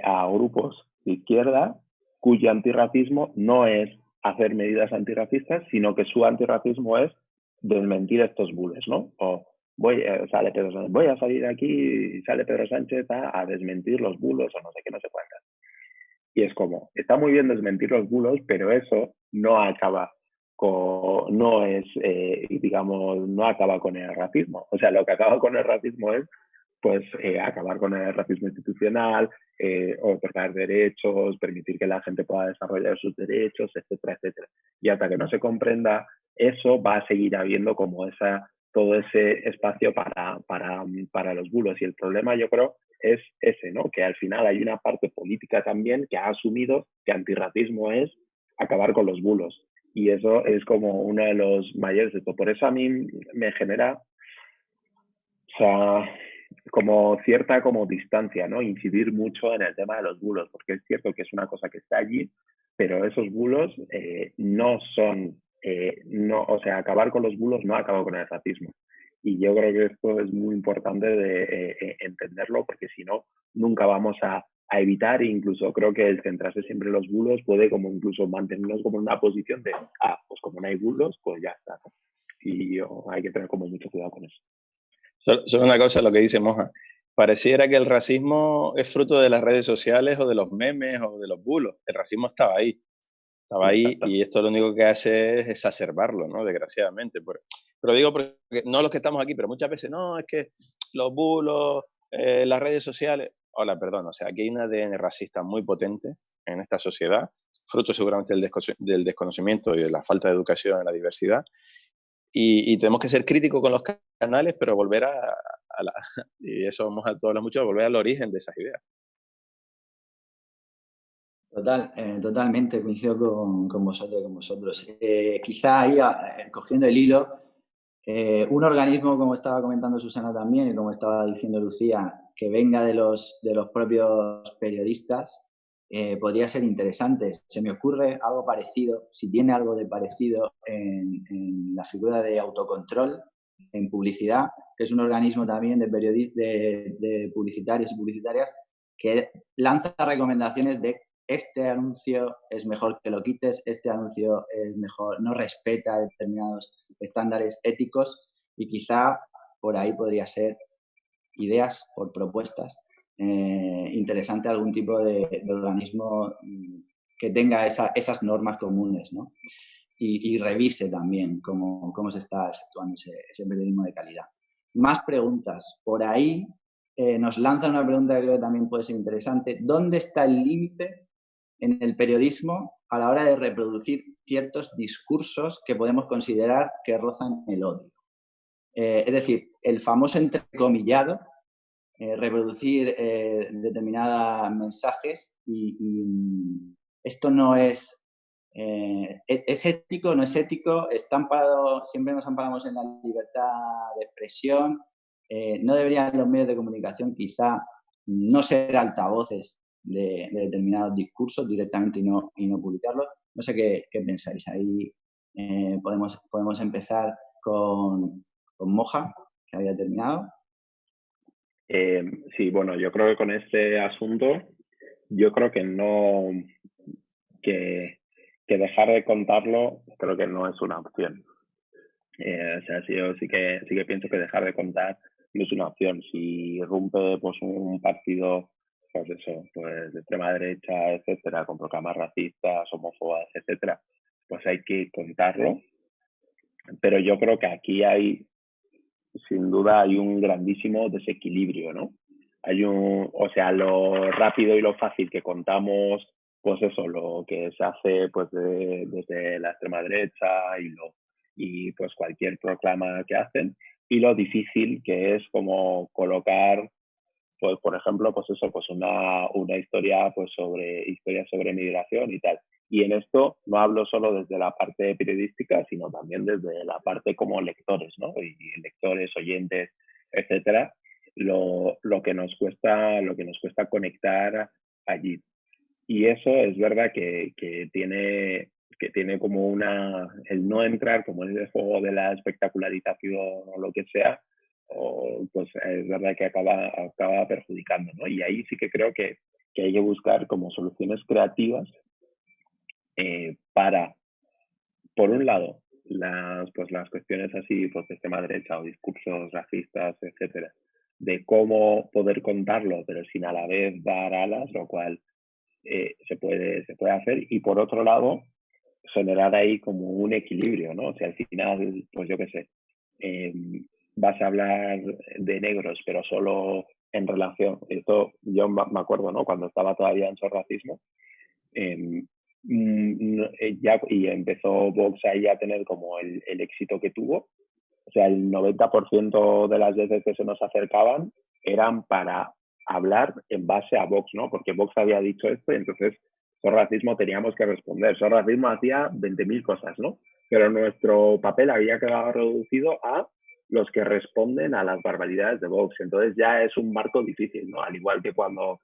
Speaker 3: a grupos de izquierda cuyo antirracismo no es hacer medidas antirracistas, sino que su antirracismo es desmentir estos bulos, ¿no? O sale Pedro Sánchez, voy a salir aquí y sale Pedro Sánchez a desmentir los bulos o no sé qué, no sé cuántas. Y es como, está muy bien desmentir los bulos, pero eso no acaba con, no es, digamos, no acaba con el racismo. O sea, lo que acaba con el racismo es pues acabar con el racismo institucional, otorgar derechos, permitir que la gente pueda desarrollar sus derechos, etcétera, etcétera. Y hasta que no se comprenda eso, va a seguir habiendo como todo ese espacio para los bulos. Y el problema, yo creo, es ese, ¿no? Que al final hay una parte política también que ha asumido que antirracismo es acabar con los bulos. Y eso es como uno de los mayores de todo. Por eso a mí me genera, o sea, como cierta como distancia, ¿no? Incidir mucho en el tema de los bulos, porque es cierto que es una cosa que está allí, pero esos bulos no son, no, o sea, acabar con los bulos no acaba con el racismo. Y yo creo que esto es muy importante de entenderlo, porque si no, nunca vamos a evitar, e incluso creo que el centrarse siempre en los bulos puede como incluso mantenernos como en una posición de, pues como no hay bulos, pues ya está, ¿no? Y hay que tener como mucho cuidado con eso.
Speaker 5: Solo una cosa, lo que dice Moja. Pareciera que el racismo es fruto de las redes sociales o de los memes o de los bulos. El racismo estaba ahí y esto lo único que hace es exacerbarlo, ¿no? Desgraciadamente. Pero digo, porque no los que estamos aquí, pero muchas veces, no, es que los bulos, las redes sociales... Hola, perdón, o sea, aquí hay un ADN racista muy potente en esta sociedad, fruto seguramente del desconocimiento y de la falta de educación en la diversidad. Y tenemos que ser críticos con los canales, pero volver y eso vamos a todos los muchos, volver al origen de esas ideas.
Speaker 1: Totalmente, coincido con vosotros. Quizá ahí, cogiendo el hilo, un organismo, como estaba comentando Susana también y como estaba diciendo Lucía, que venga de los propios periodistas, podría ser interesante. Se me ocurre algo parecido, si tiene algo de parecido en la figura de autocontrol en publicidad, que es un organismo también de publicitarios y publicitarias que lanza recomendaciones de este anuncio es mejor que lo quites, este anuncio es mejor, no respeta determinados estándares éticos y quizá por ahí podría ser ideas o propuestas interesante algún tipo de organismo que tenga esas normas comunes, ¿no? Y revise también cómo se está efectuando ese periodismo de calidad. Más preguntas. Por ahí nos lanzan una pregunta que creo que también puede ser interesante. ¿Dónde está el límite en el periodismo a la hora de reproducir ciertos discursos que podemos considerar que rozan el odio. Es decir, el famoso entrecomillado, reproducir determinados mensajes y esto no es... ¿Es ético? ¿No es ético? Siempre nos amparamos en la libertad de expresión. ¿No deberían los medios de comunicación quizá no ser altavoces de determinados discursos directamente y no publicarlos? No sé qué pensáis. Ahí podemos empezar con Moja, que había terminado.
Speaker 3: Sí, bueno, yo creo que con este asunto, yo creo que no, que dejar de contarlo, creo que no es una opción. O sea, yo sí que pienso que dejar de contar no es una opción. Si rompe pues un partido, pues eso, pues de extrema derecha, etcétera, con proclamas racistas, homófobas, etcétera, pues hay que contarlo. Pero yo creo que aquí sin duda hay un grandísimo desequilibrio, ¿no? O sea, lo rápido y lo fácil que contamos, pues eso, lo que se hace pues desde la extrema derecha y pues cualquier proclama que hacen, y lo difícil que es como colocar, pues por ejemplo, pues eso, pues una historia pues sobre migración y tal. Y en esto no hablo solo desde la parte periodística, sino también desde la parte como lectores, ¿no? Y lectores, oyentes, etcétera, lo que nos cuesta conectar allí. Y eso es verdad que tiene como el no entrar como en el juego de la espectacularización o lo que sea, pues es verdad que acaba perjudicando, ¿no? Y ahí sí que creo que hay que buscar como soluciones creativas para, por un lado, las cuestiones así, pues de extrema derecha o discursos racistas, etcétera, de cómo poder contarlo, pero sin a la vez dar alas, lo cual se puede hacer. Y por otro lado, generar ahí como un equilibrio, ¿no? O sea, al final, pues yo qué sé, vas a hablar de negros, pero solo en relación, esto yo me acuerdo, ¿no? Cuando estaba todavía en Sorracismo, y empezó Vox ahí a tener como el éxito que tuvo. O sea, el 90% de las veces que se nos acercaban eran para hablar en base a Vox, ¿no? Porque Vox había dicho esto y entonces Sorracismo teníamos que responder. Sorracismo hacía 20.000 cosas, ¿no? Pero nuestro papel había quedado reducido a los que responden a las barbaridades de Vox. Entonces ya es un marco difícil, ¿no? Al igual que cuando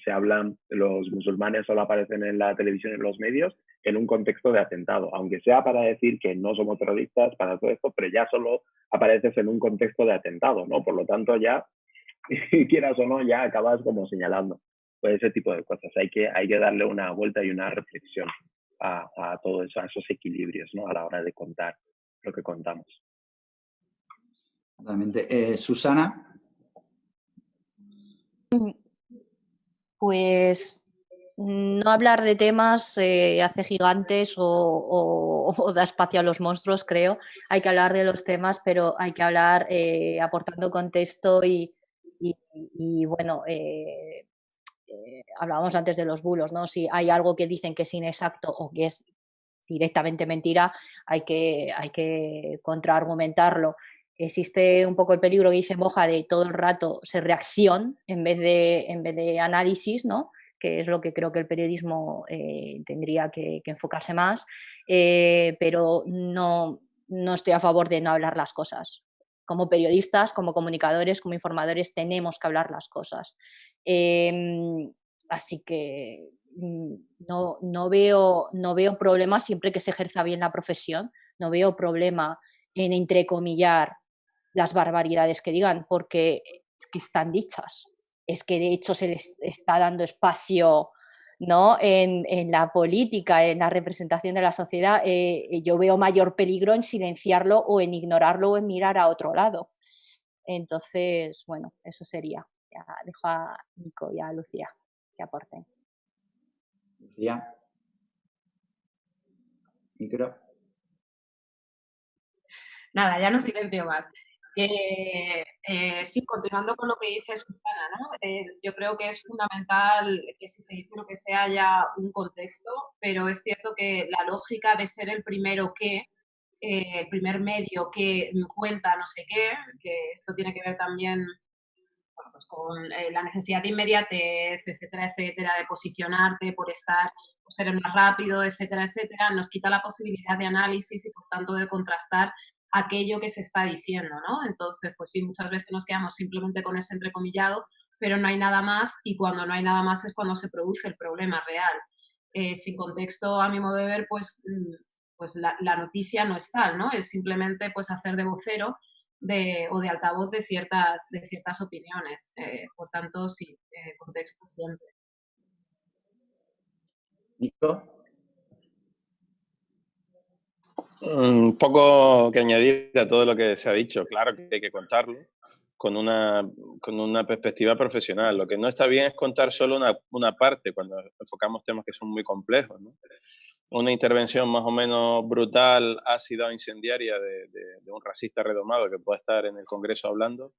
Speaker 3: se hablan, los musulmanes solo aparecen en la televisión y en los medios en un contexto de atentado, aunque sea para decir que no somos terroristas, para todo esto, pero ya solo apareces en un contexto de atentado, ¿no? Por lo tanto, ya, quieras o no, ya acabas como señalando pues ese tipo de cosas. Hay que darle una vuelta y una reflexión a todo eso, a esos equilibrios, ¿no? A la hora de contar lo que contamos.
Speaker 1: Totalmente. Susana.
Speaker 4: Pues no hablar de temas hace gigantes o da espacio a los monstruos, creo. Hay que hablar de los temas, pero hay que hablar aportando contexto y bueno, hablábamos antes de los bulos, ¿no? Si hay algo que dicen que es inexacto o que es directamente mentira, hay que contraargumentarlo. Existe un poco el peligro que dice Moja de todo el rato ser reacción en vez de análisis, ¿no? Que es lo que creo que el periodismo tendría que enfocarse más, pero no estoy a favor de no hablar las cosas. Como periodistas, como comunicadores, como informadores, tenemos que hablar las cosas. Así que no veo problema siempre que se ejerza bien la profesión, no veo problema en entrecomillar las barbaridades que digan, porque es que están dichas. Es que de hecho se les está dando espacio, ¿no? en la política, en la representación de la sociedad. Yo veo mayor peligro en silenciarlo o en ignorarlo o en mirar a otro lado. Entonces, bueno, eso sería. Ya dejo a Nico y a Lucía que aporten.
Speaker 1: Lucía. Micro.
Speaker 2: Nada, ya no silencio más. Sí, continuando con lo que dice Susana, ¿no? Yo creo que es fundamental que si se dice lo que sea haya un contexto, pero es cierto que la lógica de ser el primero el primer medio que cuenta no sé qué, que esto tiene que ver también bueno, pues con la necesidad de inmediatez, etcétera, etcétera, de posicionarte por estar, por ser el más rápido, etcétera, etcétera, nos quita la posibilidad de análisis y por tanto de contrastar aquello que se está diciendo, ¿no? Entonces, pues sí, muchas veces nos quedamos simplemente con ese entrecomillado, pero no hay nada más y cuando no hay nada más es cuando se produce el problema real. Sin contexto, a mi modo de ver, pues la noticia no es tal, ¿no? Es simplemente pues hacer de vocero o de altavoz de ciertas opiniones. Por tanto, sí, contexto siempre.
Speaker 1: Nico.
Speaker 5: Un poco que añadir a todo lo que se ha dicho. Claro que hay que contarlo con una perspectiva profesional. Lo que no está bien es contar solo una parte cuando enfocamos temas que son muy complejos, ¿no? Una intervención más o menos brutal, ácida o incendiaria de un racista redomado que pueda estar en el Congreso hablando,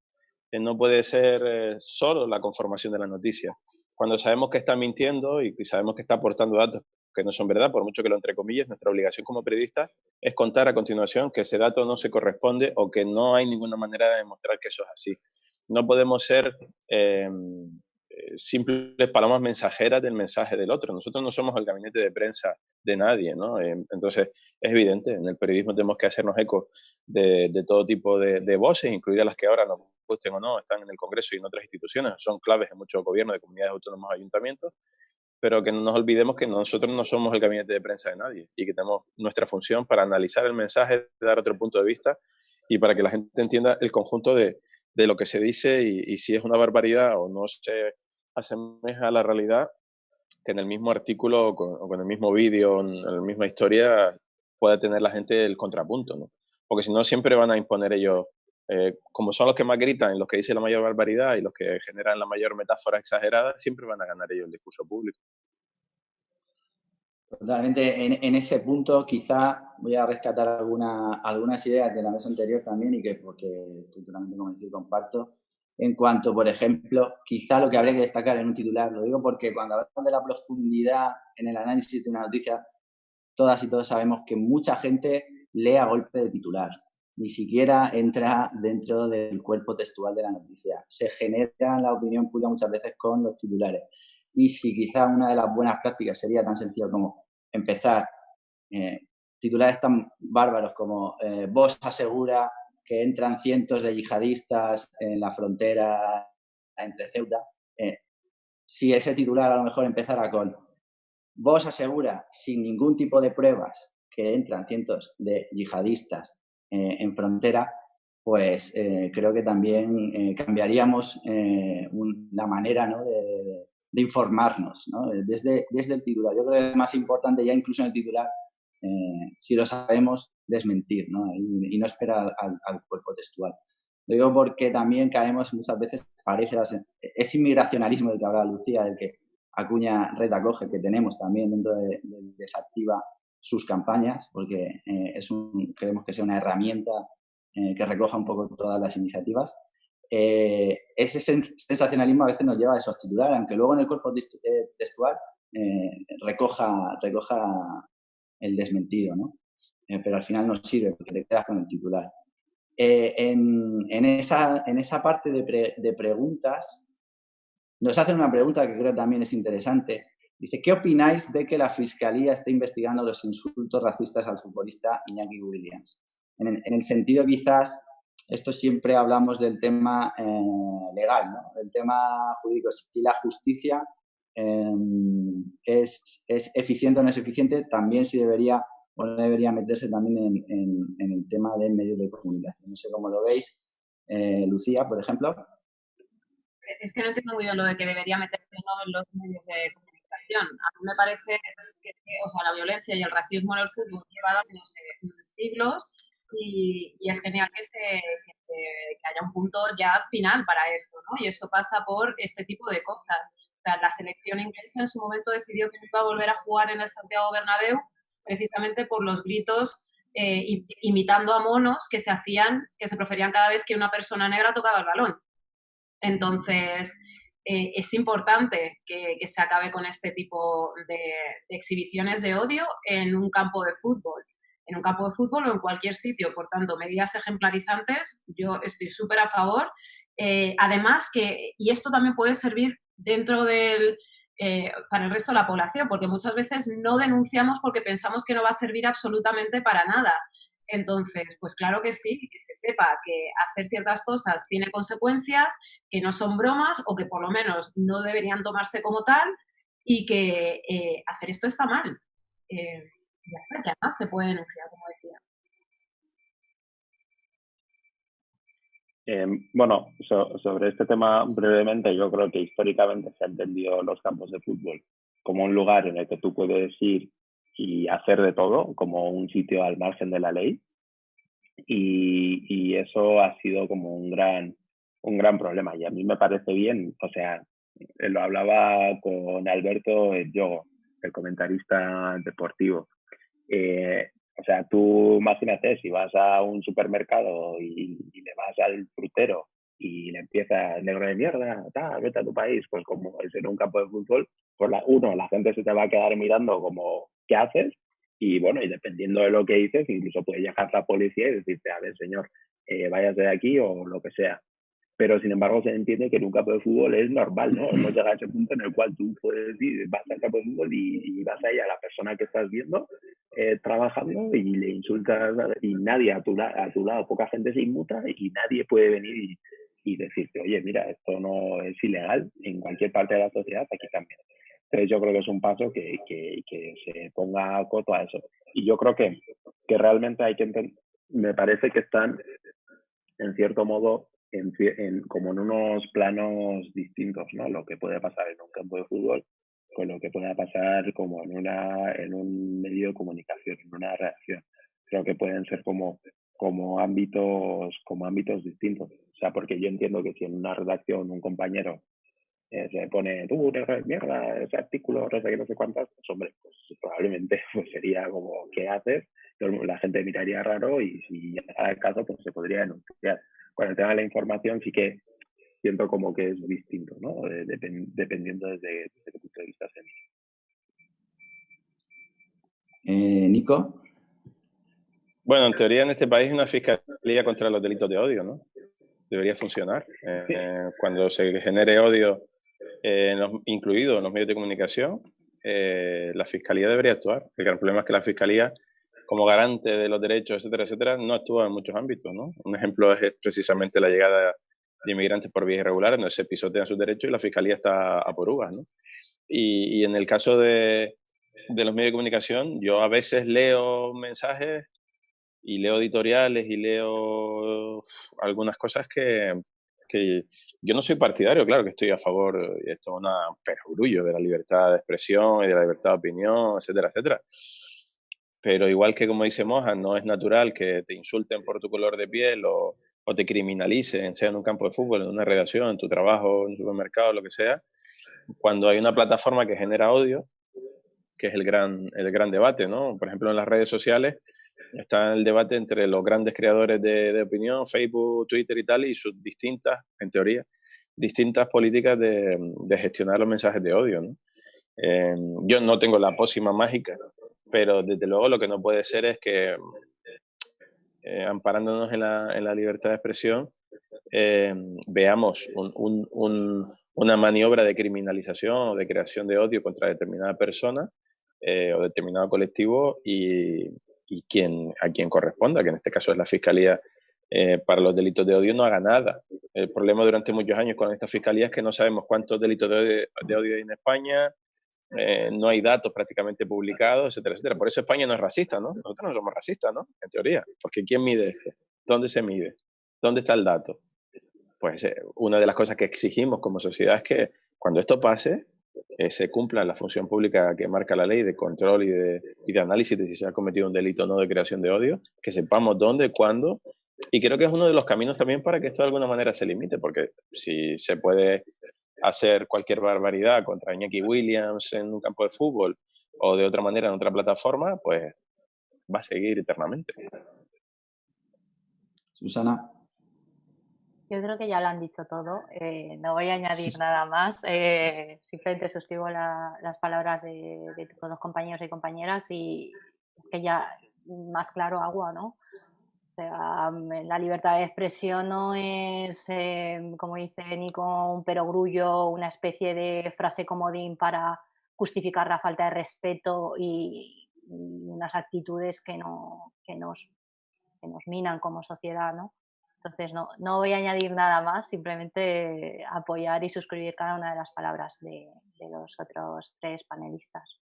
Speaker 5: no puede ser solo la conformación de la noticia. Cuando sabemos que está mintiendo y sabemos que está aportando datos que no son verdad, por mucho que lo entrecomilles, nuestra obligación como periodistas es contar a continuación que ese dato no se corresponde o que no hay ninguna manera de demostrar que eso es así. No podemos ser simples palomas mensajeras del mensaje del otro. Nosotros no somos el gabinete de prensa de nadie, ¿no? Entonces, es evidente, en el periodismo tenemos que hacernos eco de todo tipo de voces, incluidas las que ahora nos gusten o no, están en el Congreso y en otras instituciones, son claves en muchos gobiernos de comunidades autónomas, ayuntamientos, pero que no nos olvidemos que nosotros no somos el gabinete de prensa de nadie y que tenemos nuestra función para analizar el mensaje, dar otro punto de vista y para que la gente entienda el conjunto de lo que se dice y si es una barbaridad o no se asemeja a la realidad, que en el mismo artículo o con el mismo vídeo, en la misma historia, pueda tener la gente el contrapunto, ¿no? Porque si no, siempre van a imponer ellos, como son los que más gritan, los que dicen la mayor barbaridad y los que generan la mayor metáfora exagerada, siempre van a ganar ellos el discurso público.
Speaker 1: Totalmente, en ese punto quizá voy a rescatar algunas ideas de la mesa anterior también y que porque estoy totalmente convencido y comparto. En cuanto, por ejemplo, quizá lo que habría que destacar en un titular, lo digo porque cuando hablamos de la profundidad en el análisis de una noticia, todas y todos sabemos que mucha gente lee a golpe de titular, ni siquiera entra dentro del cuerpo textual de la noticia. Se genera la opinión pública muchas veces con los titulares. Y si quizá una de las buenas prácticas sería tan sencillo como empezar titulares tan bárbaros como Vox asegura que entran cientos de yihadistas en la frontera entre Ceuta. Si ese titular a lo mejor empezara con Vox asegura sin ningún tipo de pruebas que entran cientos de yihadistas en frontera, pues creo que también cambiaríamos la manera, ¿no?, de informarnos, ¿no? Desde el titular. Yo creo que es más importante ya incluso en el titular, si lo sabemos, desmentir, ¿no? Y no esperar al cuerpo textual. Lo digo porque también caemos muchas veces, parece ese inmigracionalismo del que hablaba Lucía, del que acuña Red Acoge, que tenemos también dentro de Desactiva sus campañas, porque queremos que sea una herramienta que recoja un poco todas las iniciativas. Ese sensacionalismo a veces nos lleva a esos titulares, aunque luego en el cuerpo textual recoja el desmentido, ¿no? Pero al final no sirve porque te quedas con el titular. En esa parte de preguntas, nos hacen una pregunta que creo también es interesante. Dice, ¿qué opináis de que la Fiscalía esté investigando los insultos racistas al futbolista Iñaki Williams? En el sentido, quizás, esto siempre hablamos del tema legal, ¿no? El tema jurídico. Si la justicia es eficiente o no es eficiente, también si debería o no debería meterse también en el tema de medios de comunicación. No sé cómo lo veis. Lucía, por ejemplo.
Speaker 2: Es que no entiendo muy bien lo de que debería meterse o no en los medios de comunicación. A mí me parece que o sea, la violencia y el racismo en el fútbol lleva años, siglos, y es genial que haya un punto ya final para esto, ¿no? Y eso pasa por este tipo de cosas. O sea, la selección inglesa en su momento decidió que no iba a volver a jugar en el Santiago Bernabéu precisamente por los gritos imitando a monos que se proferían cada vez que una persona negra tocaba el balón. Entonces, es importante que se acabe con este tipo de exhibiciones de odio en un campo de fútbol. En un campo de fútbol o en cualquier sitio. Por tanto, medidas ejemplarizantes, yo estoy súper a favor. Además, y esto también puede servir dentro para el resto de la población, porque muchas veces no denunciamos porque pensamos que no va a servir absolutamente para nada. Entonces, pues claro que sí, que se sepa que hacer ciertas cosas tiene consecuencias, que no son bromas o que por lo menos no deberían tomarse como tal y que hacer esto está mal. Ya está, que además se puede denunciar, como decía.
Speaker 3: Bueno, sobre este tema brevemente, yo creo que históricamente se han entendido los campos de fútbol como un lugar en el que tú puedes ir y hacer de todo, como un sitio al margen de la ley. Y eso ha sido como un gran problema. Y a mí me parece bien, o sea, lo hablaba con Alberto Yogo, el comentarista deportivo. O sea, tú imagínate, si vas a un supermercado y le vas al frutero y le empiezas, negro de mierda, vete a tu país, pues como es en un campo de fútbol, pues la gente se te va a quedar mirando como, ¿qué haces? Y bueno, y dependiendo de lo que dices, incluso puede llegar la policía y decirte, a ver, señor, váyase de aquí o lo que sea. Pero sin embargo se entiende que en un campo de fútbol es normal, ¿no? Hemos llegado a ese punto en el cual tú puedes ir, vas al campo de fútbol y vas ahí a la persona que estás viendo trabajando y le insultas y nadie a tu lado, poca gente se inmuta y nadie puede venir y decirte, oye, mira, esto no es ilegal en cualquier parte de la sociedad, aquí también. Entonces yo creo que es un paso que se ponga coto a eso. Y yo creo que realmente hay que entender, me parece que están en cierto modo como en unos planos distintos, ¿no? Lo que puede pasar en un campo de fútbol con lo que pueda pasar como en un medio de comunicación, en una redacción. Creo que pueden ser como ámbitos distintos. O sea, porque yo entiendo que si en una redacción un compañero se pone, tú, mierda, ese artículo, no sé cuántas, pues hombre, pues probablemente pues sería como, ¿qué haces? La gente miraría raro y si llegara el caso, pues se podría denunciar. Con el tema de la información sí que siento como que es distinto, ¿no? Dependiendo desde qué punto de vista se mire.
Speaker 1: Nico.
Speaker 5: Bueno, en teoría en este país una fiscalía contra los delitos de odio, ¿no? Debería funcionar. Cuando se genere odio, incluido en los medios de comunicación, la fiscalía debería actuar. El gran problema es que la fiscalía, como garante de los derechos, etcétera, etcétera, no actúa en muchos ámbitos, ¿no? Un ejemplo es precisamente la llegada de inmigrantes por vías irregulares, donde se pisotean sus derechos y la fiscalía está a por uvas, ¿no? Y en el caso de los medios de comunicación, yo a veces leo mensajes y leo editoriales y leo algunas cosas que yo no soy partidario, claro que estoy a favor, y esto es un perogrullo de la libertad de expresión y de la libertad de opinión, etcétera, etcétera. Pero igual que como dice Mohan, no es natural que te insulten por tu color de piel o te criminalicen, sea en un campo de fútbol, en una redacción, en tu trabajo, en un supermercado, lo que sea, cuando hay una plataforma que genera odio, que es el gran debate, ¿no? Por ejemplo, en las redes sociales está el debate entre los grandes creadores de opinión, Facebook, Twitter y tal, y sus distintas, en teoría, distintas políticas de gestionar los mensajes de odio, ¿no? Yo no tengo la pócima mágica, pero desde luego lo que no puede ser es que, amparándonos en la libertad de expresión, veamos una maniobra de criminalización o de creación de odio contra determinada persona o determinado colectivo y a quien corresponda, que en este caso es la Fiscalía para los delitos de odio, no haga nada. El problema durante muchos años con esta Fiscalía es que no sabemos cuántos delitos de odio hay en España, no hay datos prácticamente publicados, etcétera, etcétera. Por eso España no es racista, ¿no? Nosotros no somos racistas, ¿no? En teoría. Porque ¿quién mide esto? ¿Dónde se mide? ¿Dónde está el dato? Pues una de las cosas que exigimos como sociedad es que cuando esto pase, se cumpla la función pública que marca la ley de control y de análisis de si se ha cometido un delito o no de creación de odio, que sepamos dónde, cuándo, y creo que es uno de los caminos también para que esto de alguna manera se limite, porque si se puede hacer cualquier barbaridad contra Iñaki Williams en un campo de fútbol o de otra manera en otra plataforma, pues va a seguir eternamente.
Speaker 1: Susana.
Speaker 4: Yo creo que ya lo han dicho todo, no voy a añadir nada más, simplemente suscribo las palabras de todos los compañeros y compañeras y es que ya más claro agua, ¿no? O sea, la libertad de expresión no es, como dice Nico, un perogrullo, una especie de frase comodín para justificar la falta de respeto y unas actitudes que nos minan como sociedad, ¿no? Entonces, no voy a añadir nada más, simplemente apoyar y suscribir cada una de las palabras de los otros 3 panelistas.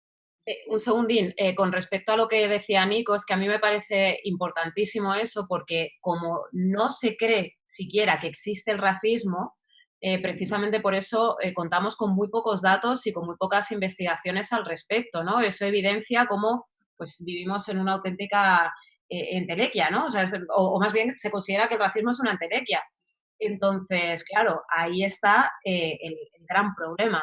Speaker 2: Un segundín, con respecto a lo que decía Nico, es que a mí me parece importantísimo eso porque como no se cree siquiera que existe el racismo, precisamente por eso contamos con muy pocos datos y con muy pocas investigaciones al respecto, ¿no? Eso evidencia cómo pues, vivimos en una auténtica entelequia, ¿no? O sea, o más bien se considera que el racismo es una entelequia. Entonces, claro, ahí está el gran problema.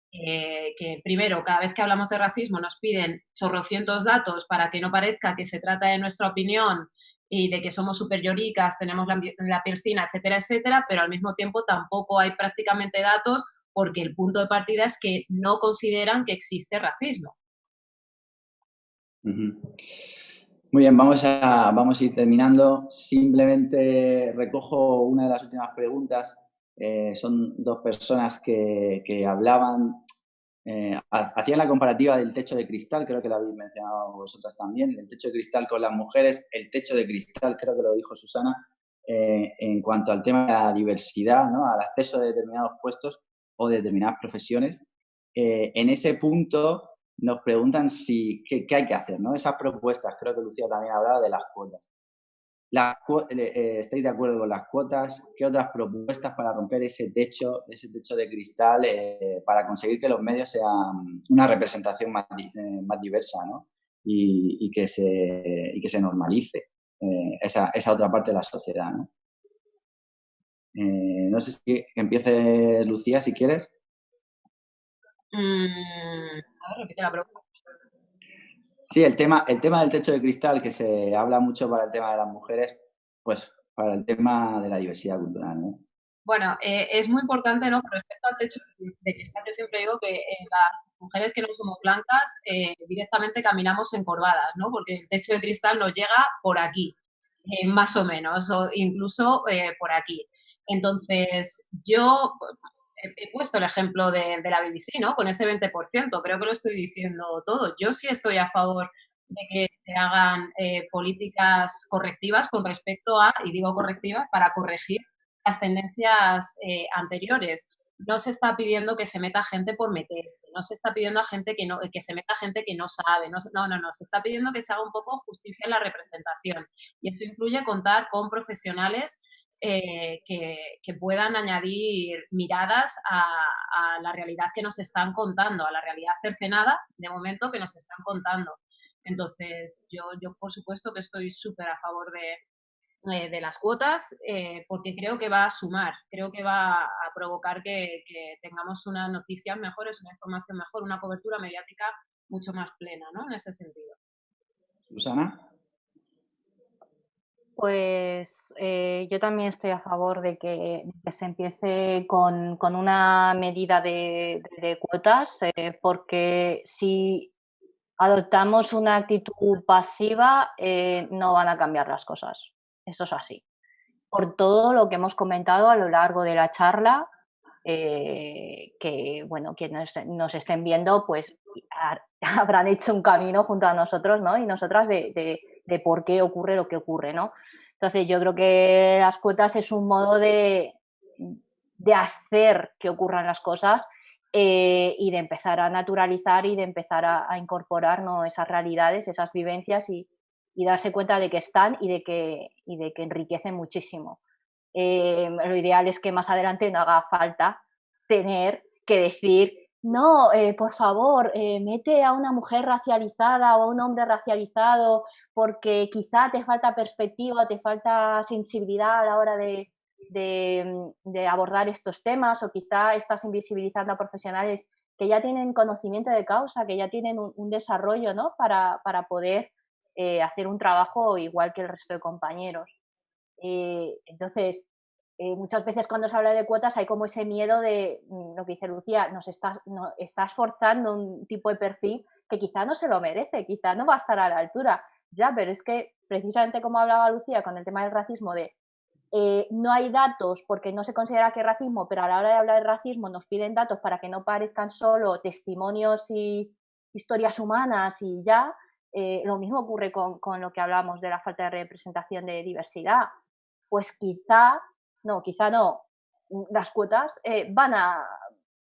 Speaker 2: Que primero, cada vez que hablamos de racismo nos piden chorrocientos datos para que no parezca que se trata de nuestra opinión y de que somos súper lloricas, tenemos la piel fina, etcétera, etcétera, pero al mismo tiempo tampoco hay prácticamente datos porque el punto de partida es que no consideran que existe racismo.
Speaker 1: Muy bien, vamos a ir terminando. Simplemente recojo una de las últimas preguntas. Son 2 personas que hablaban, hacían la comparativa del techo de cristal, creo que lo habéis mencionado vosotras también, el techo de cristal con las mujeres, el techo de cristal, creo que lo dijo Susana, en cuanto al tema de la diversidad, ¿no? Al acceso de determinados puestos o de determinadas profesiones. En ese punto nos preguntan qué hay que hacer, ¿no? Esas propuestas, creo que Lucía también hablaba de las cuotas. ¿Estáis de acuerdo con las cuotas? ¿Qué otras propuestas para romper ese techo de cristal para conseguir que los medios sean una representación más diversa, ¿no? Y que se normalice esa otra parte de la sociedad, ¿no? No sé si empiece Lucía, si quieres.
Speaker 2: A ver, repite la pregunta.
Speaker 1: Sí, el tema del techo de cristal, que se habla mucho para el tema de las mujeres, pues para el tema de la diversidad cultural, ¿no?
Speaker 2: Bueno, es muy importante, ¿no? Con respecto al techo de cristal, yo siempre digo que las mujeres que no somos blancas directamente caminamos encorvadas, ¿no? Porque el techo de cristal nos llega por aquí, más o menos, o incluso por aquí. Entonces, yo he puesto el ejemplo de la BBC, ¿no? Con ese 20%, creo que lo estoy diciendo todo. Yo sí estoy a favor de que se hagan políticas correctivas con respecto a, y digo correctivas, para corregir las tendencias anteriores. No se está pidiendo que se meta gente por meterse, no se está pidiendo a gente que se meta gente que no sabe, no, se está pidiendo que se haga un poco justicia en la representación. Y eso incluye contar con profesionales que puedan añadir miradas a la realidad que nos están contando, a la realidad cercenada, de momento, que nos están contando. Entonces, yo por supuesto que estoy súper a favor de las cuotas porque creo que va a sumar, creo que va a provocar que tengamos unas noticias mejores, una información mejor, una cobertura mediática mucho más plena, ¿no? En ese sentido.
Speaker 1: Susana.
Speaker 4: Pues yo también estoy a favor de que se empiece con una medida de cuotas, porque si adoptamos una actitud pasiva, no van a cambiar las cosas. Eso es así. Por todo lo que hemos comentado a lo largo de la charla, que bueno, quienes nos estén viendo, pues habrán hecho un camino junto a nosotros, ¿no? Y nosotras de por qué ocurre lo que ocurre, ¿no? Entonces yo creo que las cuotas es un modo de hacer que ocurran las cosas y de empezar a naturalizar y de empezar a incorporar, ¿no? Esas realidades, esas vivencias y darse cuenta de que están y de que enriquecen muchísimo. Lo ideal es que más adelante no haga falta tener que decir, no, por favor, mete a una mujer racializada o a un hombre racializado porque quizá te falta perspectiva, te falta sensibilidad a la hora de abordar estos temas, o quizá estás invisibilizando a profesionales que ya tienen conocimiento de causa, que ya tienen un desarrollo, ¿no? para poder hacer un trabajo igual que el resto de compañeros. Entonces, muchas veces cuando se habla de cuotas hay como ese miedo de lo que dice Lucía, estás forzando un tipo de perfil que quizá no se lo merece, quizá no va a estar a la altura. Ya, pero es que precisamente como hablaba Lucía con el tema del racismo, no hay datos porque no se considera que es racismo, pero a la hora de hablar de racismo nos piden datos para que no parezcan solo testimonios y historias humanas y ya. Lo mismo ocurre con lo que hablamos de la falta de representación de diversidad. Pues quizá no, las cuotas van a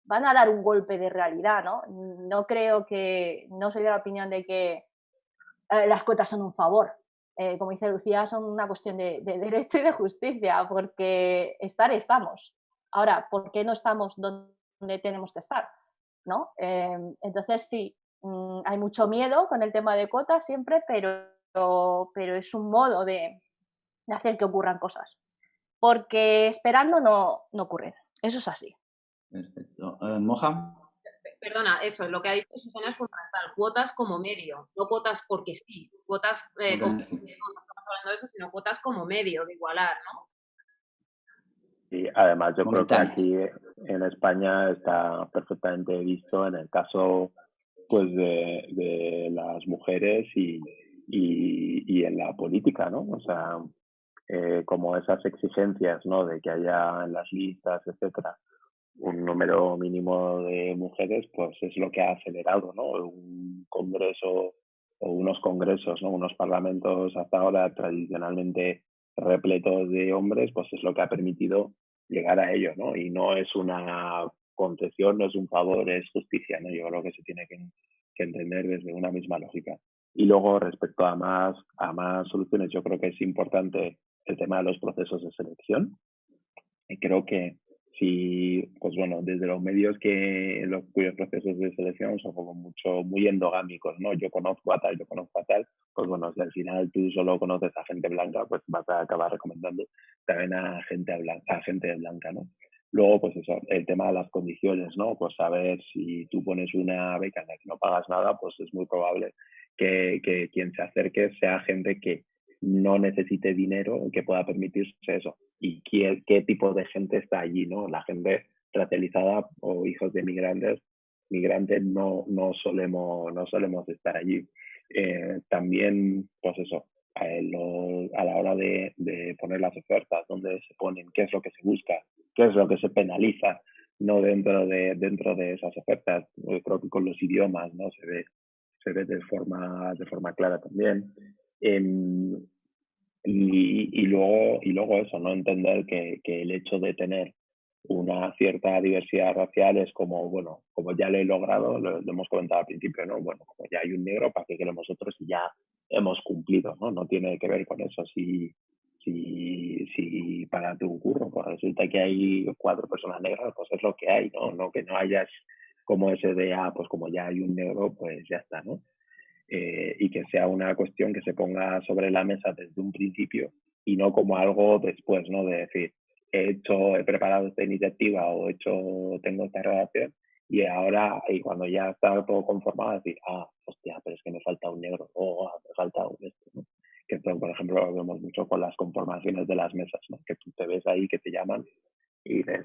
Speaker 4: dar un golpe de realidad, ¿no? No soy de la opinión de que las cuotas son un favor. Como dice Lucía, son una cuestión de derecho y de justicia, porque estamos. Ahora, ¿por qué no estamos donde tenemos que estar? ¿No? Entonces, sí, hay mucho miedo con el tema de cuotas siempre, pero es un modo de hacer que ocurran cosas. Porque esperando no ocurren. Eso es así.
Speaker 1: Perfecto. ¿Moja?
Speaker 2: Perdona, eso, lo que ha dicho Susana es fundamental. Cuotas como medio, no cuotas porque sí. Cuotas como, no estamos hablando de eso, sino cuotas como medio de igualar, ¿no?
Speaker 3: Y además yo creo que
Speaker 1: Momentáneas.
Speaker 3: aquí en España está perfectamente visto en el caso pues de las mujeres y en la política, ¿no? O sea, como esas exigencias, ¿no? De que haya en las listas, etcétera, un número mínimo de mujeres, pues es lo que ha acelerado, ¿no? Un congreso o unos congresos, ¿no? Unos parlamentos hasta ahora tradicionalmente repletos de hombres, pues es lo que ha permitido llegar a ello, ¿no? Y no es una concesión, no es un favor, es justicia, ¿no? Yo creo que se tiene que entender desde una misma lógica. Y luego, respecto a más soluciones, yo creo que es importante el tema de los procesos de selección. Y creo que si, pues bueno, desde los medios cuyos procesos de selección son como muy endogámicos, ¿no? Yo conozco a tal, pues bueno, si al final tú solo conoces a gente blanca, pues vas a acabar recomendando también a gente blanca, ¿no? Luego, pues eso, el tema de las condiciones, ¿no? Pues saber si tú pones una beca en la que no pagas nada, pues es muy probable que quien se acerque sea gente que no necesite dinero, que pueda permitirse eso. Y qué tipo de gente está allí, ¿no? La gente racializada o hijos de migrantes no solemos estar allí. También, pues eso, a la hora de poner las ofertas, dónde se ponen, qué es lo que se busca, qué es lo que se penaliza, no dentro de esas ofertas. Creo que con los idiomas, ¿no? Se ve de forma clara también. Y luego eso, no entender que el hecho de tener una cierta diversidad racial es como, bueno, como ya lo he logrado, lo hemos comentado al principio, ¿no? Bueno, como ya hay un negro, ¿para qué queremos otros? Y ya hemos cumplido, ¿no? No tiene que ver con eso. Si para tu curro, pues resulta que hay 4 personas negras, pues es lo que hay, ¿no? No que no hayas como ese de, pues como ya hay un negro, pues ya está, ¿no? Y que sea una cuestión que se ponga sobre la mesa desde un principio y no como algo después, ¿no? De decir, he preparado esta iniciativa o tengo esta relación y ahora, y cuando ya está todo conformado, decir, hostia, pero es que me falta un negro o me falta un esto, ¿no? Que esto, por ejemplo, lo vemos mucho con las conformaciones de las mesas, ¿no? Que tú te ves ahí, que te llaman y dices,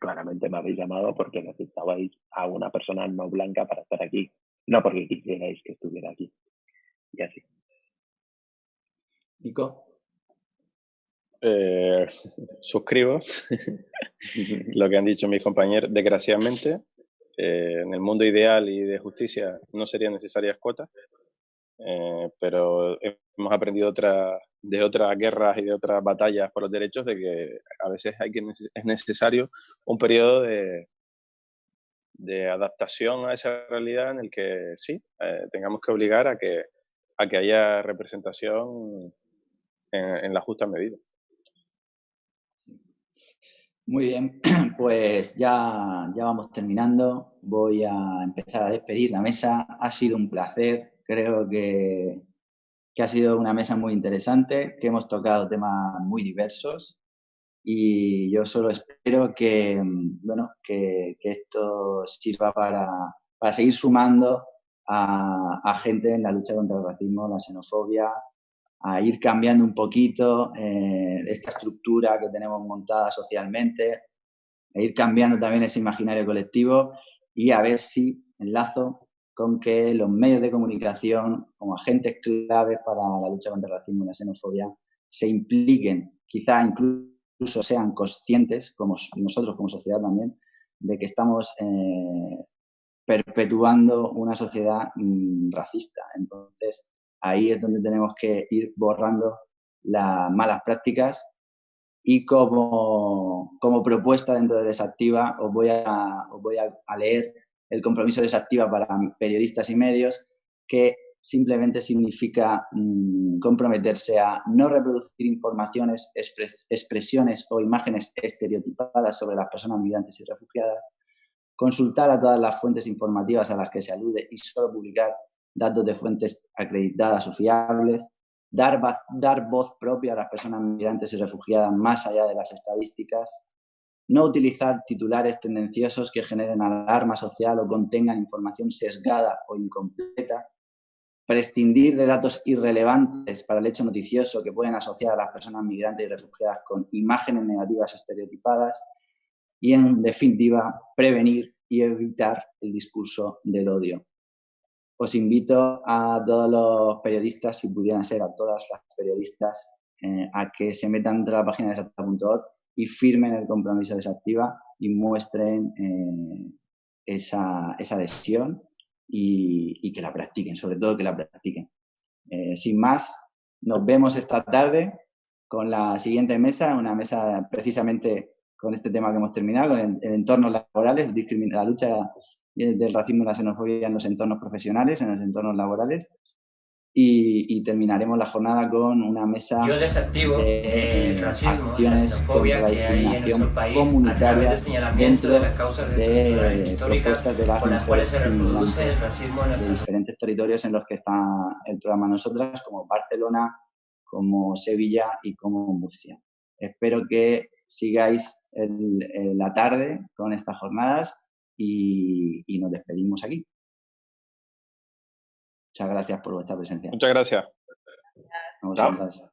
Speaker 3: claramente me habéis llamado porque necesitabais a una persona no blanca para estar aquí, no porque quisierais que estuviera aquí. Y así.
Speaker 1: Nico.
Speaker 5: Suscribo lo que han dicho mis compañeros. Desgraciadamente, en el mundo ideal y de justicia no serían necesarias cuotas, pero hemos aprendido de otras guerras y de otras batallas por los derechos de que a veces es necesario un periodo de adaptación a esa realidad en el que sí, tengamos que obligar a que haya representación en la justa medida.
Speaker 1: Muy bien, pues ya vamos terminando. Voy a empezar a despedir la mesa. Ha sido un placer. Creo que ha sido una mesa muy interesante, que hemos tocado temas muy diversos y yo solo espero que esto sirva para seguir sumando a gente en la lucha contra el racismo, la xenofobia, a ir cambiando un poquito esta estructura que tenemos montada socialmente, a ir cambiando también ese imaginario colectivo y a ver si enlazo con que los medios de comunicación, como agentes claves para la lucha contra el racismo y la xenofobia, se impliquen, quizá incluso sean conscientes, como nosotros como sociedad también, de que estamos perpetuando una sociedad racista. Entonces, ahí es donde tenemos que ir borrando las malas prácticas y como propuesta dentro de Desactiva os voy a leer el compromiso de Desactiva para periodistas y medios, que simplemente significa comprometerse a no reproducir informaciones, expresiones o imágenes estereotipadas sobre las personas migrantes y refugiadas, consultar a todas las fuentes informativas a las que se alude y solo publicar datos de fuentes acreditadas o fiables, dar voz propia a las personas migrantes y refugiadas más allá de las estadísticas, no utilizar titulares tendenciosos que generen alarma social o contengan información sesgada o incompleta, prescindir de datos irrelevantes para el hecho noticioso que pueden asociar a las personas migrantes y refugiadas con imágenes negativas estereotipadas y, en definitiva, prevenir y evitar el discurso del odio. Os invito a todos los periodistas, si pudieran ser a todas las periodistas, a que se metan dentro de la página de desactiva.org y firmen el compromiso de Desactiva y muestren esa adhesión y que la practiquen, sobre todo que la practiquen. Sin más, nos vemos esta tarde con la siguiente mesa, una mesa precisamente con este tema que hemos terminado, con el entornos laborales, la lucha del racismo y la xenofobia en los entornos profesionales, en los entornos laborales, y terminaremos la jornada con una mesa
Speaker 6: Yo desactivo el racismo,
Speaker 1: acciones
Speaker 6: la xenofobia
Speaker 1: contra la
Speaker 6: que hay en
Speaker 1: discriminación
Speaker 6: nuestro país
Speaker 1: comunitaria
Speaker 6: a través del señalamiento
Speaker 1: dentro
Speaker 6: de las causas
Speaker 1: de
Speaker 6: históricas
Speaker 1: propuestas de las
Speaker 6: por las cuales se
Speaker 1: mujeres
Speaker 6: reproduce el
Speaker 1: inmigrantes
Speaker 6: racismo en
Speaker 1: de
Speaker 6: nuestra
Speaker 1: diferentes territorios en los que está el programa Nosotras, como Barcelona, como Sevilla y como Murcia. Espero que sigáis la tarde con estas jornadas y nos despedimos aquí. Muchas gracias por vuestra presencia.
Speaker 5: Muchas gracias.
Speaker 1: Chao.